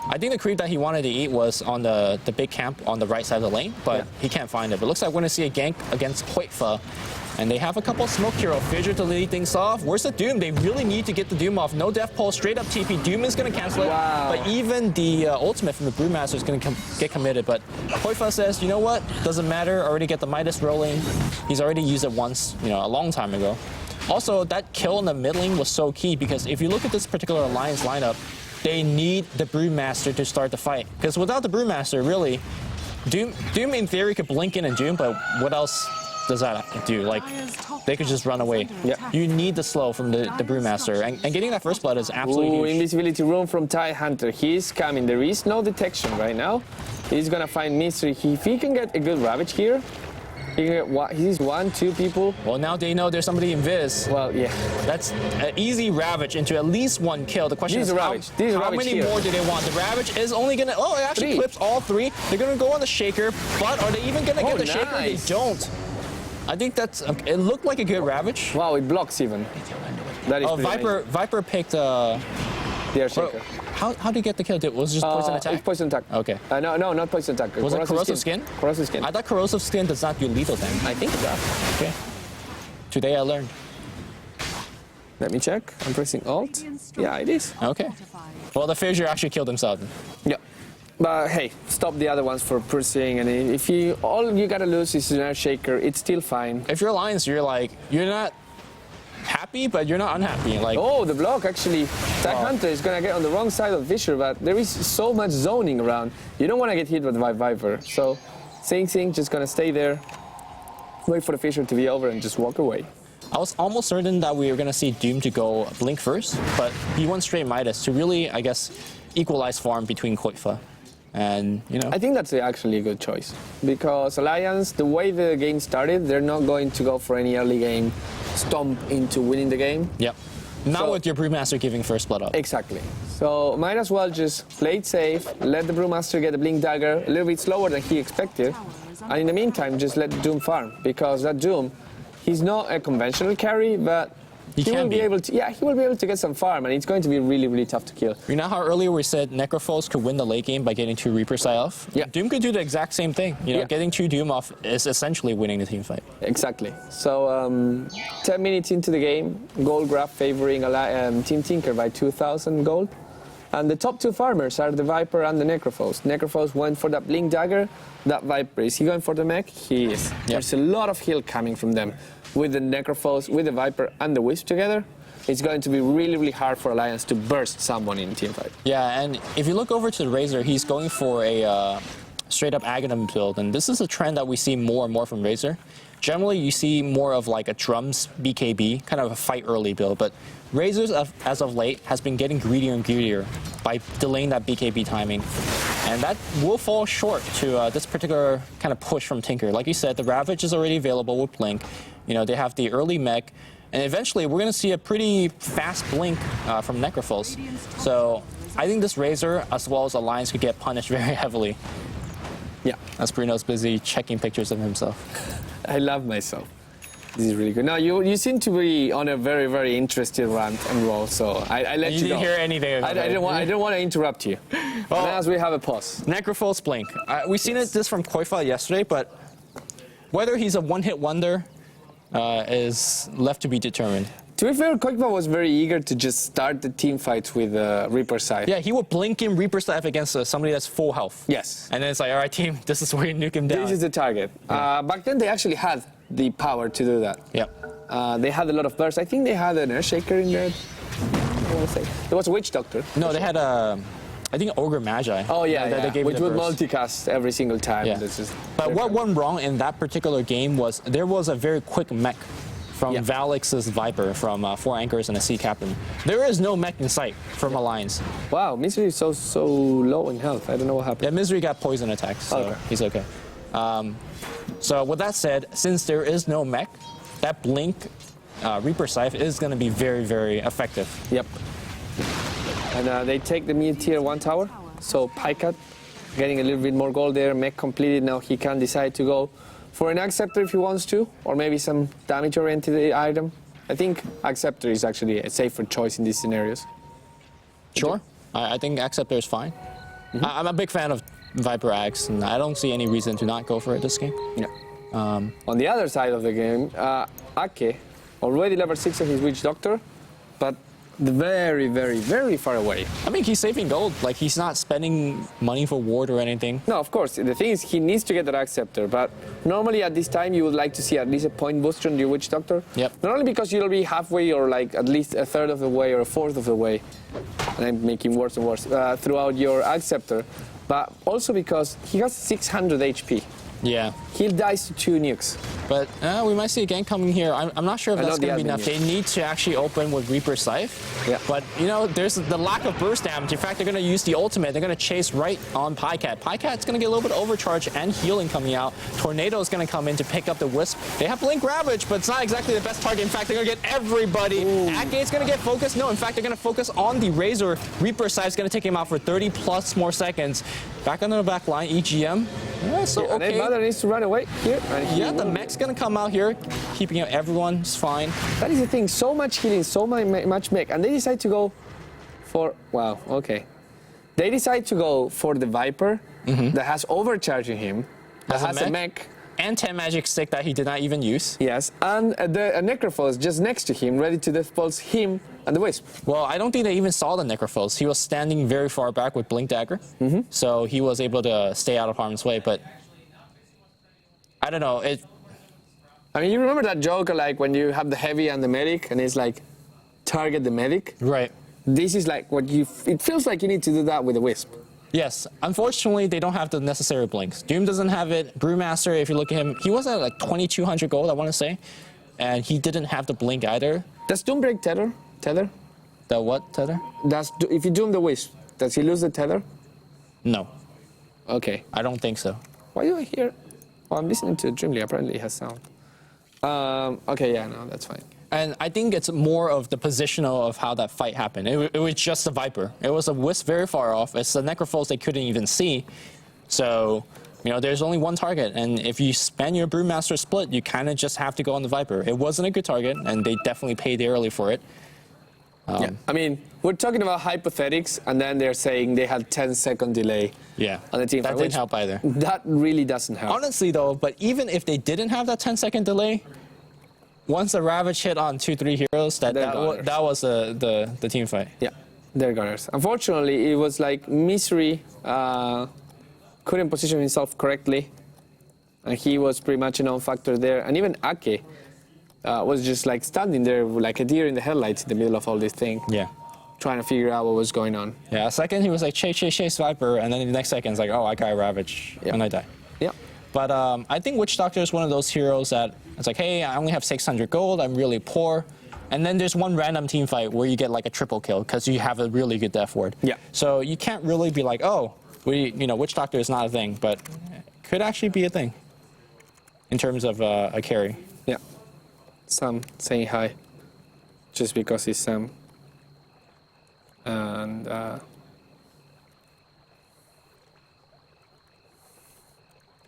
I think the creep that he wanted to eat was on the big camp on the right side of the lane, but he can't find it. But it looks like we're going to see a gank against Koitfa. And they have a couple of smoke hero. Fissure to lead things off. Where's the Doom? They really need to get the Doom off. No Death Pulse, straight up TP. Doom is going to cancel it. Wow. But even the ultimate from the Brewmaster is going to get committed. But Koitfa says, you know what? Doesn't matter. Already get the Midas rolling. He's already used it once, you know, a long time ago. Also, that kill in the mid lane was so key because if you look at this particular Alliance lineup, they need the Brewmaster to start the fight. Because without the Brewmaster, really, Doom in theory could blink in and Doom, but what else does that do? Like, they could just run away. Yep. You need the slow from the Brewmaster, and getting that first blood is absolutely huge. Invisibility room from Tidehunter. He's coming. There is no detection right now. He's gonna find mystery. If he can get a good Ravage here, he can get he's 1-2 people. Well, now they know there's somebody in Viz. Well, yeah. That's an easy Ravage into at least one kill. The question These is are Ravage. These are how Ravage many here. more do they want? The Ravage is only gonna, it actually 3. clips all 3. They're gonna go on the Shaker, but are they even gonna get the Shaker? They nice. don't. I think that's, it looked like a good Ravage. Wow, it blocks even. That is pretty amazing. Viper picked, The Air Shaker. how did he get the kill? Was it just poison attack? It's poison attack. Okay. No, not poison attack. Was it corrosive skin? Corrosive skin. I thought corrosive skin does not do lethal damage. I think it does. Okay. Today I learned. Let me check. I'm pressing Alt. Yeah, it is. Okay. Well, the Fissure actually killed himself. Yeah. But hey, stop the other ones for pursuing. And if you all you gotta lose is an Air Shaker, it's still fine. If you're Alliance, you're like, you're not happy, but you're not unhappy. Like, Oh, the block actually. Tidehunter is gonna get on the wrong side of Fissure, but there is so much zoning around. You don't want to get hit with Viper. So, Sing Sing just gonna stay there, wait for the Fissure to be over, and just walk away. I was almost certain that we were going to see Doom to go Blink first, but he went straight Midas to really, I guess, equalize farm between Koitfa. And, you know. I think that's actually a good choice because Alliance, the way the game started, they're not going to go for any early game stomp into winning the game. Yep. Not So- with your Brewmaster giving first blood up. Exactly. So might as well just play it safe, let the Brewmaster get the Blink Dagger a little bit slower than he expected, and in the meantime just let Doom farm because that Doom, he's not a conventional carry, but He will can be be. able to. Yeah, he will be able to get some farm, and it's going to be really, really tough to kill. You know how earlier we said Necrophos could win the late game by getting 2 Reapers off? Yeah. Doom could do the exact same thing. You know, Yeah. getting 2 Doom off is essentially winning the team fight. Exactly. So 10 minutes into the game, gold graph favoring Team Tinker by 2,000 gold. And the top 2 farmers are the Viper and the Necrophos. Necrophos went for that Blink Dagger. That Viper, is he going for the mech? He is. There's a lot of heal coming from them. With the Necrophos, with the Viper and the Wisp together, it's going to be really, really hard for Alliance to burst someone in team fight. Yeah, and if you look over to the Razor, he's going for a straight-up Aghanim build, and this is a trend that we see more and more from Razor. Generally, you see more of like a Drums BKB, kind of a fight early build, but Razors, as of late, has been getting greedier and greedier by delaying that BKB timing. And that will fall short to this particular kind of push from Tinker. Like you said, the Ravage is already available with Blink. You know, they have the early mech. And eventually, we're going to see a pretty fast Blink from Necrophos. So I think this Razor, as well as Alliance, could get punished very heavily. Yeah. As Bruno's busy checking pictures of himself. I love myself. This is really good. Now, you seem to be on a very, very interesting rant and roll, so I let you go. You didn't hear anything. I didn't want to interrupt you. Oh. As we have a pause. Necrophos Blink. We've seen this from Koitfa yesterday, but whether he's a one-hit wonder is left to be determined. To be fair, Koitfa was very eager to just start the team fights with Reaper side. Yeah, he would blink in Reaper Staff against somebody that's full health. Yes. And then it's like, all right, team, this is where you nuke him down. This is the target. Back then, they actually had the power to do that. Yep. They had a lot of bursts. I think they had an Earthshaker in there. I want to say there was a Witch Doctor. No, they had a, I think Ogre Magi. Oh yeah, They gave which the would burst. multicast every single time. Yeah. This is But what went wrong in that particular game was there was a very quick mech from Yeah. Valix's Viper from 4 Anchors and a Sea Captain. There is no mech in sight from Alliance. Wow, Misery is so low in health. I don't know what happened. Yeah, Misery got poison attacks, so Okay. he's okay. So with that said, since there is no mech, that Blink Reaper Scythe is going to be very, very effective. Yep. And they take the mid tier 1 tower. So Pycat getting a little bit more gold there. Mech completed. Now he can decide to go for an Acceptor if he wants to, or maybe some damage-oriented item. I think Acceptor is actually a safer choice in these scenarios. Sure. I think Acceptor is fine. I'm a big fan of Viper Axe, and I don't see any reason to not go for it this game. Yeah. On the other side of the game, Ake, already level 6 of his Witch Doctor, but very, very, very far away. I mean, he's saving gold. Like, he's not spending money for ward or anything. No, of course. The thing is, he needs to get that Acceptor, but normally at this time, you would like to see at least a point booster on your Witch Doctor. Yep. Not only because you'll be halfway or like at least a third of the way or a fourth of the way, and I'm making worse and worse, throughout your Acceptor, but also because he has 600 HP. Yeah. He'll dice to 2 nukes. But we might see a gank coming here. I'm not sure if I that's know going to be the enough. admin, They need to actually open with Reaper Scythe. Yeah. But, you know, there's the lack of burst damage. In fact, they're going to use the ultimate. They're going to chase right on Pycat. Pycat's going to get a little bit of overcharge and healing coming out. Tornado is going to come in to pick up the Wisp. They have Blink Ravage, but it's not exactly the best target. In fact, they're going to get everybody. Ake's going to get focused. No, in fact, they're going to focus on the Razor. Reaper Scythe's going to take him out for 30 plus more seconds. Back on the back line, EGM. Yeah, so And then okay. Mother needs to run away here. And he Yeah, the will. mech's gonna come out here, keeping out everyone's fine. That is the thing, so much healing, so much mech, and they decide to go for, wow, okay. They decide to go for the Viper that has overcharging him, that has a mech, And 10 magic stick that he did not even use. yes, and a Necrophos just next to him, ready to death pulse him and the Wisp. Well, I don't think they even saw the Necrophos. He was standing very far back with Blink Dagger, so he was able to stay out of harm's way, but I don't know. I mean, you remember that joke, like when you have the heavy and the medic, and it's like, target the medic? Right. This is like what it feels like you need to do that with the Wisp. Yes, unfortunately, they don't have the necessary blinks. Doom doesn't have it. Brewmaster, if you look at him, he was at like 2,200 gold, I want to say, and he didn't have the blink either. Does Doom break tether? The what, Tether? If you Doom the Wisp, does he lose the tether? No, Okay. I don't think so. Why do I hear? Oh, I'm listening to Dreamleague. Apparently, it has sound. Okay, yeah, no, that's fine. And I think it's more of the positional of how that fight happened. It was just a Viper. It was a Wisp very far off. It's the Necrophos they couldn't even see. So, you know, there's only one target. And if you spend your Brewmaster split, you kind of just have to go on the Viper. It wasn't a good target, and they definitely paid dearly for it. Yeah, I mean, we're talking about hypothetics, and then they're saying they had 10-second delay Yeah, on the team that fight, didn't which- help either. That really doesn't help. Honestly, though, but even if they didn't have that 10-second delay, once the Ravage hit on 2-3 heroes, that was the team fight. Yeah, they're gunners. Unfortunately, it was like Misery couldn't position himself correctly, and he was pretty much a non-factor there. And even Ake was just like standing there like a deer in the headlights in the middle of all this thing, Yeah. trying to figure out what was going on. Yeah, a second he was like, chase, Viper, and then the next second it's like, oh, I got Ravage, Yeah. and I die. Yeah. But I think Witch Doctor is one of those heroes that it's like, hey, I only have 600 gold, I'm really poor. And then there's one random team fight where you get like a triple kill because you have a really good death ward. Yeah. So you can't really be like, oh, Witch Doctor is not a thing, but it could actually be a thing in terms of a carry. Yeah. Sam saying hi, just because he's Sam. And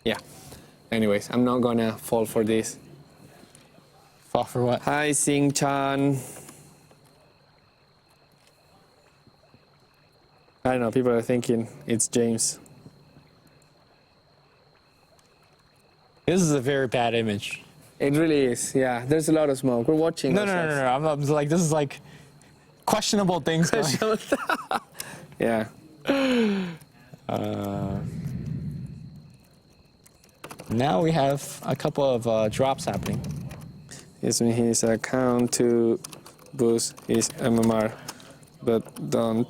yeah. Anyways, I'm not gonna fall for this. Fall for what? Hi, Sing Chan. I don't know. People are thinking it's James. This is a very bad image. It really is. Yeah. There's a lot of smoke. We're watching. No. I'm like, this is like questionable things going. Yeah. Now we have a couple of drops happening. using his account to boost his MMR, but don't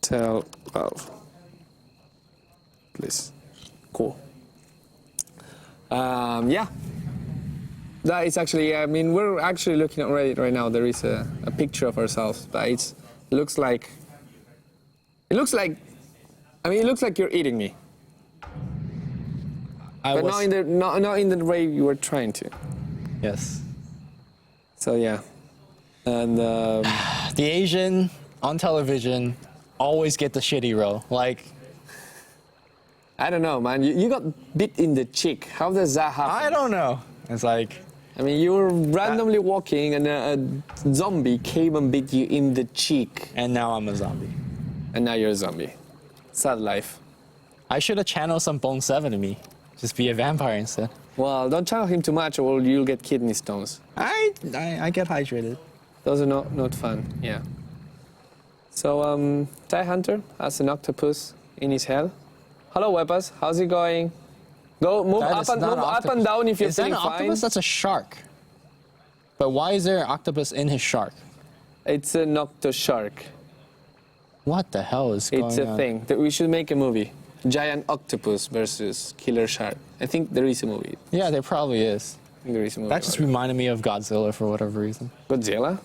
tell Valve. Please. Cool. Yeah. That is actually, I mean, we're actually looking at Reddit right now. There is a picture of ourselves, but it looks like, I mean, it looks like you're eating me. But not in the way you were trying to. Yes. So yeah. And The Asian on television always get the shitty role. Like, I don't know, man. You got bit in the cheek. How does that happen? I don't know. It's like, I mean, you were randomly walking and a zombie came and bit you in the cheek. and now I'm a zombie. And now you're a zombie. Sad life. I should have channeled some Bone 7 to me. Just be a vampire instead. Well, don't channel him too much or you'll get kidney stones. I get hydrated. Those are not fun, yeah. So, Tidehunter has an octopus in his head. Hello, Weapons. How's it going? Go move That up is and not move an up octopus. and down if you're Is that feeling an fine. octopus? That's a shark. But why is there an octopus in his shark? It's an octoshark. What the hell is going on? It's a thing that we should make a movie. Giant octopus versus killer shark. I think there is a movie. Yeah, there probably is. I think there is a movie. That just about it. reminded me of Godzilla for whatever reason. Godzilla?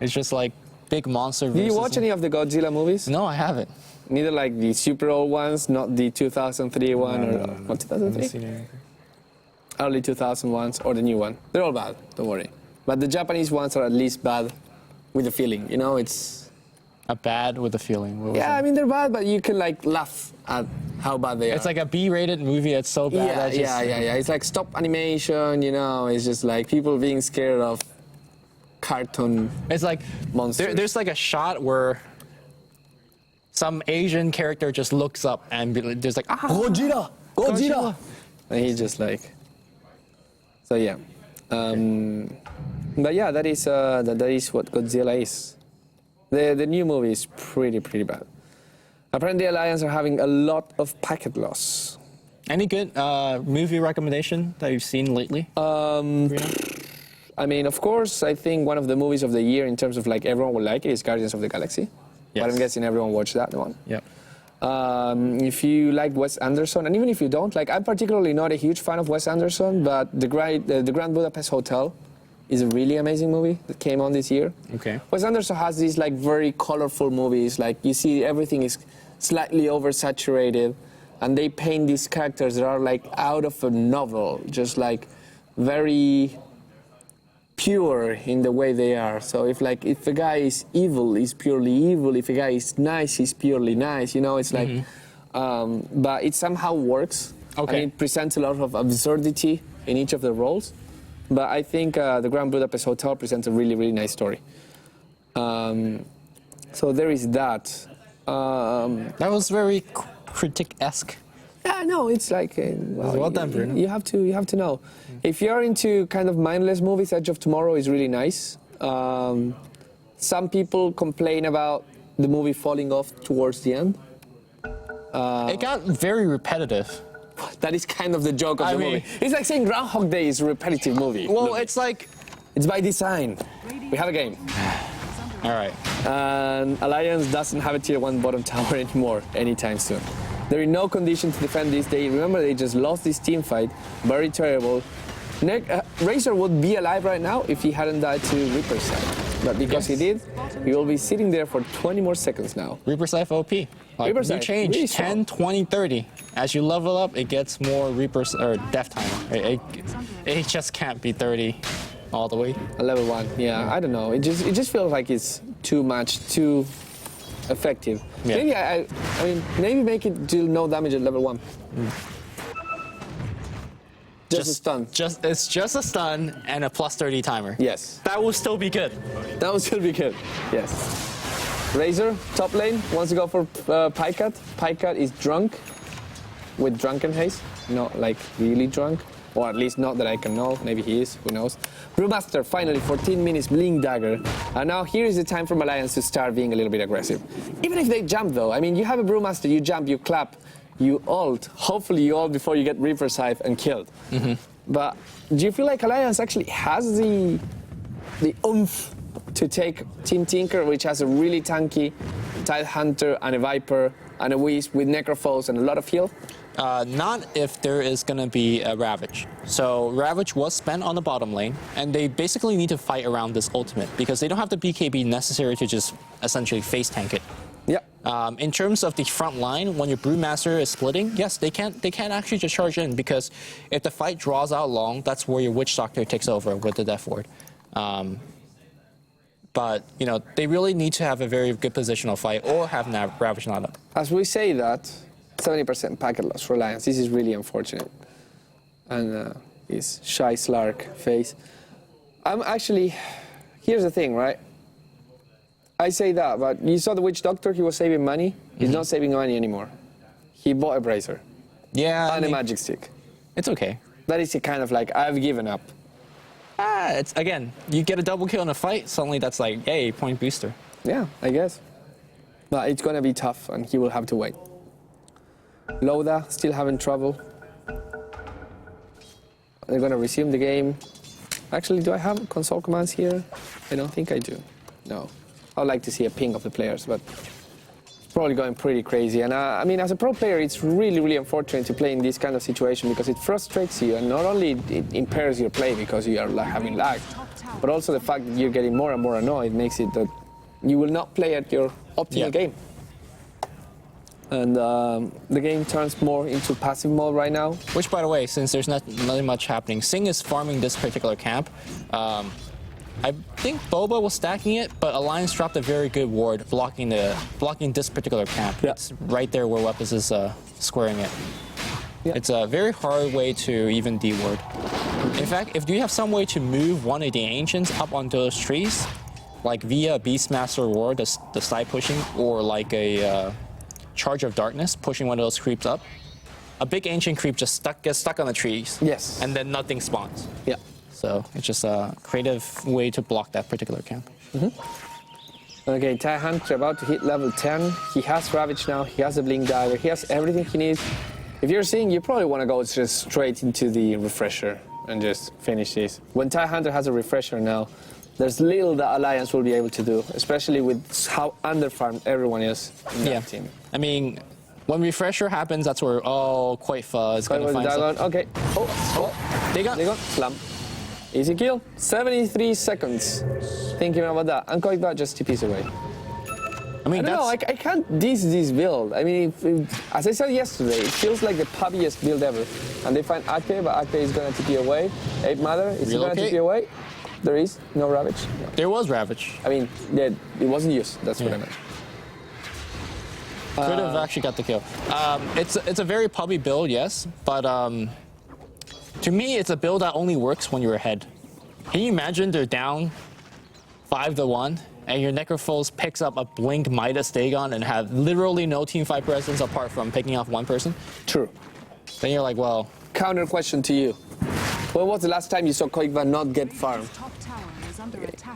It's just like big monster Did versus... you watch any of the Godzilla movies? No, I haven't. Neither like the super old ones, not the 2003 one or what, I haven't 2003? seen anything. Early 2000 ones or the new one. They're all bad, don't worry. But the Japanese ones are at least bad with the feeling, you know, it's... A bad with a feeling. What was Yeah, it? I mean, they're bad, but you can like laugh at how bad they are. It's like a B-rated movie that's so bad. Yeah, that just, yeah. It's like stop animation, you know, it's just like people being scared of cartoon. It's like Monsters. there's like a shot where some Asian character just looks up and there's like, ah, Godzilla! Godzilla! And he's just like... So yeah. But yeah, that is what Godzilla is. The new movie is pretty bad. Apparently, Alliance are having a lot of packet loss. Any good movie recommendation that you've seen lately? I mean, of course, I think one of the movies of the year in terms of like everyone will like it is Guardians of the Galaxy. Yes. But I'm guessing everyone watched that one. Yep. If you like Wes Anderson, and even if you don't, like I'm particularly not a huge fan of Wes Anderson, but the Grand Budapest Hotel is a really amazing movie that came on this year. Okay. Wes Anderson has these like very colorful movies, like you see everything is slightly oversaturated, and they paint these characters that are like out of a novel, just like very pure in the way they are. So if a guy is evil, he's purely evil. If a guy is nice, he's purely nice. You know, it's like, but it somehow works. Okay. And it presents a lot of absurdity in each of the roles. But I think the Grand Budapest Hotel presents a really nice story. So there is that. That was very critic-esque. Yeah, no, it's like Well done, Bruno. You have to know. If you're into kind of mindless movies, Edge of Tomorrow is really nice. Some people complain about the movie falling off towards the end. It got very repetitive. That is kind of the joke of I the mean- movie. It's like saying Groundhog Day is a repetitive movie. Well, Look, it's like, it's by design. We have a game. all right. And Alliance doesn't have a tier 1 bottom tower anymore anytime soon. They're in no condition to defend this. Remember, they just lost this team fight. Very terrible. Razor would be alive right now if he hadn't died to Reaper's side. But because he did, he will be sitting there for 20 more seconds now. Reaper Scythe OP. Like, Reaper new Scythe, change, really 10, 20, 30. As you level up, it gets more Reaper or Death Timer. It just can't be 30 all the way. A level 1, yeah, I don't know. It just feels like it's too much, too effective. Yeah. Maybe I mean, maybe make it deal no damage at level 1. Just a stun. It's just a stun and a plus 30 timer. Yes. That will still be good. That would still be good. Yes. Razor, top lane, wants to go for Pycat. Pycat is drunk with drunken haze. Not like really drunk. Or at least not that I can know. Maybe he is, who knows. Brewmaster, finally, 14 minutes, Blink Dagger. And now here is the time for Alliance to start being a little bit aggressive. Even if they jump though, I mean, you have a Brewmaster, you jump, you clap, you ult. Hopefully you ult before you get Reaper Scythe and killed. But do you feel like Alliance actually has the oomph to take Team Tinker, which has a really tanky Tidehunter and a Viper and a Wisp with Necrophos and a lot of heal? Not if there is going to be a Ravage. So Ravage was spent on the bottom lane, and they basically need to fight around this ultimate because they don't have the BKB necessary to just essentially face tank it. Yeah. In terms of the front line, when your Brewmaster is splitting, yes, they can't actually just charge in because if the fight draws out long, that's where your Witch Doctor takes over with the Death Ward. But you know they really need to have a very good positional fight or have Ravage not up. As we say that, 70% packet loss for Alliance. This is really unfortunate. And his shy Slark face. I'm actually, here's the thing, right? I say that, but you saw the Witch Doctor, he was saving money. He's not saving money anymore. He bought a Bracer. Yeah. And a Magic Stick. It's okay. That is a kind of like, I've given up. It's again, you get a double kill in a fight, suddenly that's like, yay, point booster. Yeah, I guess. But it's gonna be tough and he will have to wait. Loda still having trouble. They're gonna resume the game. Actually, do I have console commands here? I don't think I do. No. I would like to see a ping of the players, but it's probably going pretty crazy. And I mean, as a pro player, it's really, really unfortunate to play in this kind of situation because it frustrates you, and not only it impairs your play because you are like having lag, but also the fact that you're getting more and more annoyed makes it that you will not play at your optimal game. And the game turns more into passive mode right now. Which, by the way, since there's nothing much happening, Sing is farming this particular camp. I think Boba was stacking it, but Alliance dropped a very good ward blocking this particular camp. Yeah. It's right there where Weapons is squaring it. Yeah. It's a very hard way to even D-ward. In fact, if you have some way to move one of the Ancients up on those trees, like via Beastmaster ward, the side pushing, or like a Charge of Darkness, pushing one of those creeps up, a big Ancient creep just gets stuck on the trees. Yes. And then nothing spawns. Yeah. So it's just a creative way to block that particular camp. Okay, Tidehunter about to hit level 10. He has Ravage now, he has a Blink Dagger, he has everything he needs. If you're seeing, you probably want to go just straight into the Refresher and just finish this. When Tidehunter has a Refresher now, there's little that Alliance will be able to do, especially with how underfarmed everyone is in that team. I mean, when Refresher happens, that's where, Koifa is going to find something. Okay. Oh, They got Slam. Easy kill. 73 seconds. Thinking about that. And Koifa just TPs away. I mean, I don't know, I can't diss this build. I mean, as I said yesterday, it feels like the pubbiest build ever. And they find Akpe, but Akpe is going to TP away. Ape Mother, is he going to TP away? There is no Ravage. No. There was Ravage. I mean, it wasn't used. That's what I meant. Could have actually got the kill. It's a very pubby build, yes, but to me, it's a build that only works when you're ahead. Can you imagine they're down 5-1, and your Necrophos picks up a Blink Midas Dagon and have literally no teamfight presence apart from picking off one person? True. Then you're like, well... Counter question to you. When was the last time you saw Koiva not get farmed?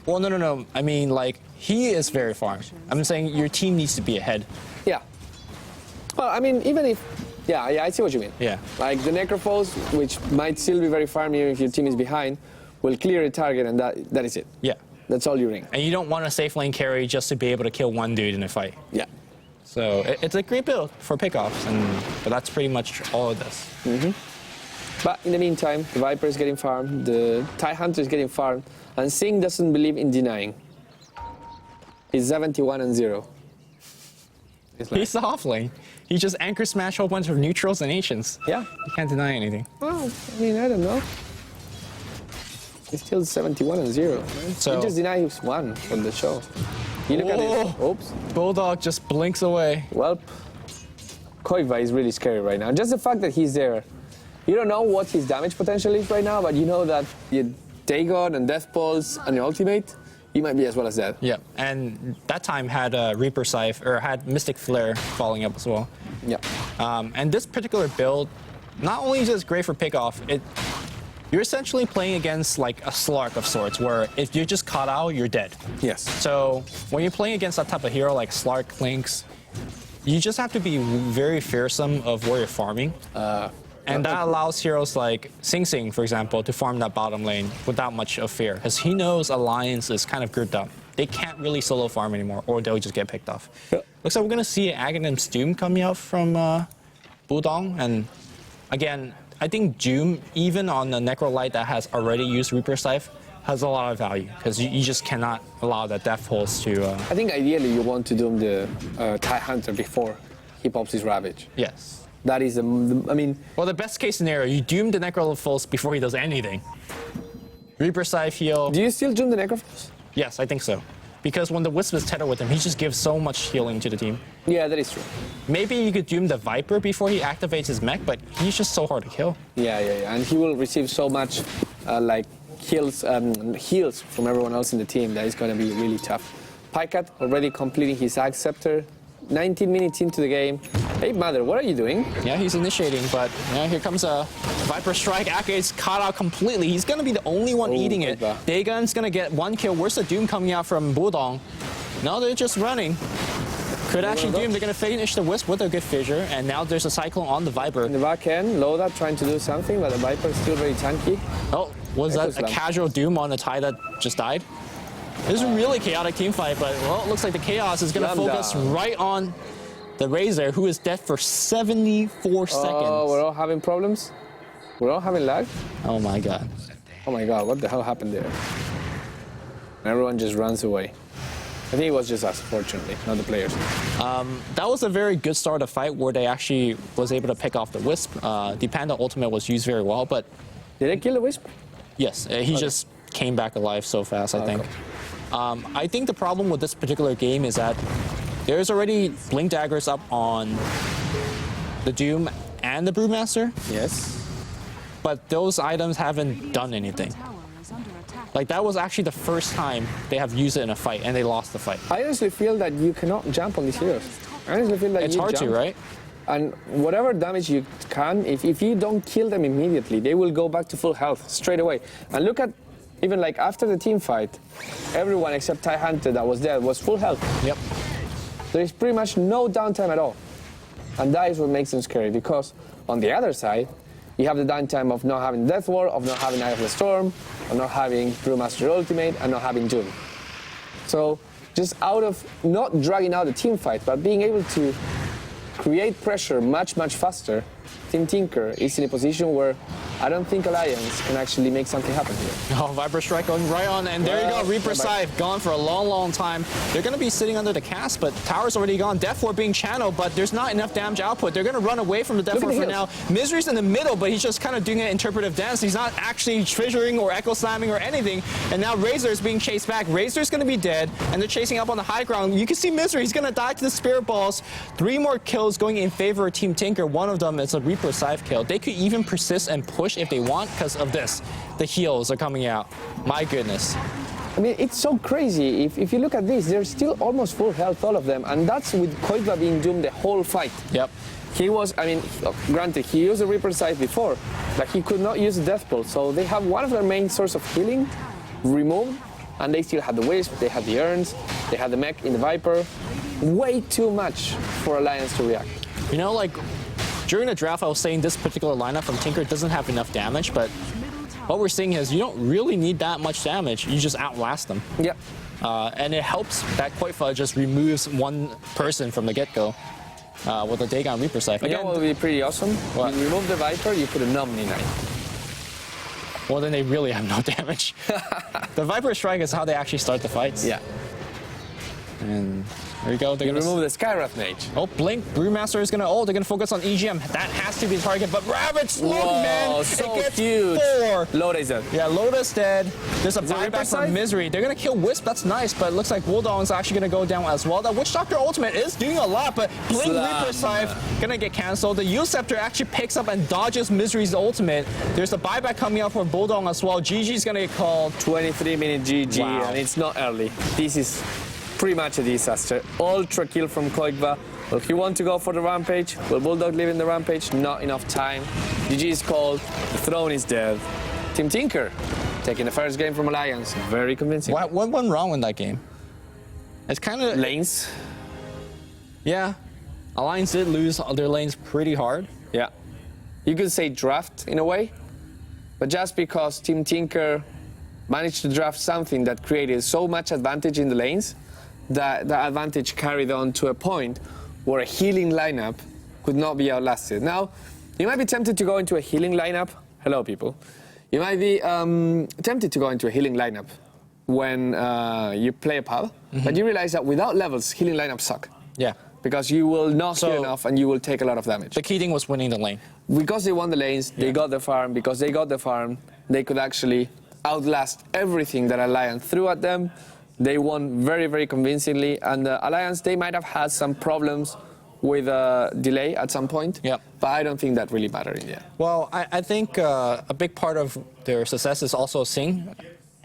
Well, no. I mean, like, he is very farmed. I'm saying your team needs to be ahead. Yeah. Well, I mean, even if... Yeah, I see what you mean. Yeah. Like the Necrophos, which might still be very farmy even if your team is behind, will clear a target and that is it. Yeah. That's all you ring. And you don't want a safe lane carry just to be able to kill one dude in a fight. Yeah. So it's a great build for pickoffs, but that's pretty much all it does. But in the meantime, the Viper is getting farmed, the Tidehunter is getting farmed, and Sing doesn't believe in denying. He's 71-0. He's the off lane. He just anchor smash a whole bunch of neutrals and ancients. Yeah. You can't deny anything. Well, I mean, I don't know. He's still 71-0. Man. So, he just denied one from the show. You look at it. Oops. Bulldog just blinks away. Well, Koiva is really scary right now. Just the fact that he's there. You don't know what his damage potential is right now, but you know that your Dagon and Death Pulse and your ultimate, you might be as well as that. Yeah, and that time had Reaper Scythe, or had Mystic Flare falling up as well. Yeah. And this particular build, not only is it great for pickoff, you're essentially playing against like a Slark of sorts, where if you're just caught out, you're dead. Yes. So when you're playing against that type of hero like Slark, Lynx, you just have to be very fearsome of where you're farming. And that allows heroes like Sing Sing, for example, to farm that bottom lane without much of fear, because he knows Alliance is kind of grouped up. They can't really solo farm anymore, or they'll just get picked off. Yep. Looks like we're gonna see Aghanim's Doom coming out from Budong, and again, I think Doom, even on the Necrolite that has already used Reaper Scythe, has a lot of value, because you just cannot allow that Death Pulse to... I think ideally you want to doom the Tidehunter before he pops his Ravage. Yes. That is, I mean... Well, the best case scenario, you doom the Necrophos before he does anything. Reaper Scythe heal. Do you still doom the Necrophos? Yes, I think so. Because when the Wisp is tethered with him, he just gives so much healing to the team. Yeah, that is true. Maybe you could doom the Viper before he activates his mech, but he's just so hard to kill. Yeah. And he will receive so much, like, heals from everyone else in the team that is going to be really tough. Pycat already completing his Ag Scepter. 19 minutes into the game. Hey, Mother, what are you doing? Yeah, he's initiating, but here comes a Viper Strike. Akate's caught out completely. He's going to be the only one eating it. Dagon's going to get one kill. Where's the Doom coming out from Budong? No, they're just running. Could actually Doom. They're going to finish the Wisp with a good fissure, and now there's a Cyclone on the Viper. In the back end, Loda trying to do something, but the Viper is still very tanky. Oh, was that a casual Doom on the Tide that just died? This is a really chaotic team fight, but well, it looks like the chaos is going to focus right on the Razor, who is dead for 74 seconds. Oh, we're all having problems? We're all having lag? Oh my god. Oh my god, what the hell happened there? Everyone just runs away. I think it was just us, fortunately, not the players. That was a very good start of the fight where they actually was able to pick off the Wisp. The Panda ultimate was used very well, but... Did they kill the Wisp? Yes, he just came back alive so fast, I think. Okay. I think the problem with this particular game is that there's already Blink Daggers up on the Doom and the Brewmaster. Yes. But those items haven't done anything. Like, that was actually the first time they have used it in a fight, and they lost the fight. I honestly feel that you cannot jump on these heroes. I honestly feel that It's hard to, right? And whatever damage you can, if you don't kill them immediately, they will go back to full health straight away. And look at, even like after the team fight, everyone except Tidehunter that was there was full health. Yep. There is pretty much no downtime at all. And that is what makes them scary, because on the other side, you have the downtime of not having Death Ward, of not having Eye of the Storm, of not having Brewmaster Ultimate, and not having Doom. So just out of not dragging out the team fight, but being able to create pressure much, much faster, Team Tinker is in a position where I don't think Alliance can actually make something happen here. Oh, Viper Strike going right on, and there you go, Reaper Scythe gone for a long, long time. They're going to be sitting under the cast, but Tower's already gone. Death Ward being channeled, but there's not enough damage output. They're going to run away from the Death Ward for now. Misery's in the middle, but he's just kind of doing an interpretive dance. He's not actually fissuring or echo slamming or anything, and now Razor is being chased back. Razor's going to be dead, and they're chasing up on the high ground. You can see Misery, he's going to die to the Spirit Balls. 3 more kills going in favor of Team Tinker. One of them is a Reaper Scythe kill. They could even persist and push if they want, because of this. The heals are coming out. My goodness. I mean, it's so crazy. If you look at this, they're still almost full health, all of them, and that's with Koiba being doomed the whole fight. Yep. He was, I mean, granted, he used the Reaper Scythe before, but he could not use the Death Pulse, so they have one of their main source of healing removed, and they still had the Wisp, they had the Urns, they had the mech in the Viper. Way too much for Alliance to react. You know, like, during the draft, I was saying this particular lineup from Tinker doesn't have enough damage, but what we're seeing is you don't really need that much damage. You just outlast them. Yep. And it helps that Koifa just removes one person from the get-go with a Dagon Reaper Scythe. You know what would be pretty awesome? What? You remove the Viper, you put a Nomni Knight. Well, then they really have no damage. The Viper Strike is how they actually start the fights. Yeah. And there you go. They're You gonna remove the Skywrath Mage. Oh, Blink. Brewmaster is gonna. Oh, they're gonna focus on EGM. That has to be the target. But Ravage, look, man, so it gets huge. 4. Loda is dead. Yeah, Loda's dead. There's a Reaper buyback from Scythe? Misery. They're gonna kill Wisp. That's nice, but it looks like Bulldog's actually gonna go down as well. That Witch Doctor ultimate is doing a lot, but Blink Slam. Reaper Scythe gonna get cancelled. The Yield Scepter actually picks up and dodges Misery's ultimate. There's a buyback coming out for Bulldog as well. GG's gonna get called. 23-minute GG, Wow. and it's not early. This is pretty much a disaster. Ultra kill from Koigba. Will he want to go for the Rampage? Will Bulldog live in the Rampage? Not enough time. GG is called. The throne is dead. Team Tinker taking the first game from Alliance. Very convincing. What went wrong in that game? It's kind of Lanes? yeah. Alliance did lose their lanes pretty hard. Yeah. you could say draft in a way, but just because Team Tinker managed to draft something that created so much advantage in the lanes, that the advantage carried on to a point where a healing lineup could not be outlasted. Now, you might be tempted to go into a healing lineup. Hello, people. You might be tempted to go into a healing lineup when you play a pub, but you realize that without levels, healing lineups suck. Yeah. Because you will not heal enough and you will take a lot of damage. The key thing was winning the lane. Because they won the lanes, they got the farm. Because they got the farm, they could actually outlast everything that Alliance threw at them. They won very, very convincingly. And the Alliance, they might have had some problems with a delay at some point. Yeah. But I don't think that really mattered in the end. Well, I think a big part of their success is also Sing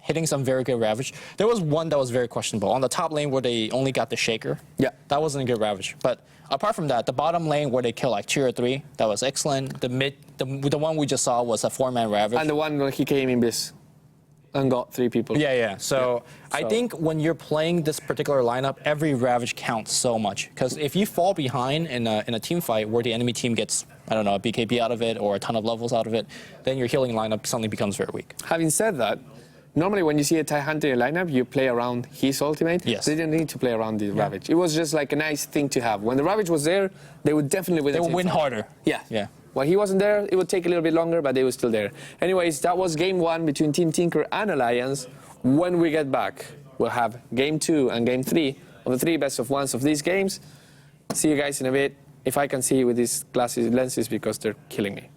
hitting some very good Ravage. There was one that was very questionable. On the top lane where they only got the Shaker. Yeah. That wasn't a good Ravage. But apart from that, the bottom lane where they kill like 2 or 3, that was excellent. The mid, the one we just saw was a 4-man Ravage. And the one where he came in this and got 3 people. Yeah. So I think when you're playing this particular lineup, every Ravage counts so much. Because if you fall behind in a team fight where the enemy team gets, I don't know, a BKB out of it or a ton of levels out of it, then your healing lineup suddenly becomes very weak. Having said that, normally when you see a Tidehunter in a lineup, you play around his ultimate. Yes. They didn't need to play around the Ravage. It was just like a nice thing to have. When the Ravage was there, they would definitely win. They would win harder. Yeah. When he wasn't there, it would take a little bit longer, but they were still there. Anyways, that was game 1 between Team Tinker and Alliance. When we get back, we'll have game 2 and game 3 of the 3 best of 1s of these games. See you guys in a bit. If I can see with these glasses lenses because they're killing me.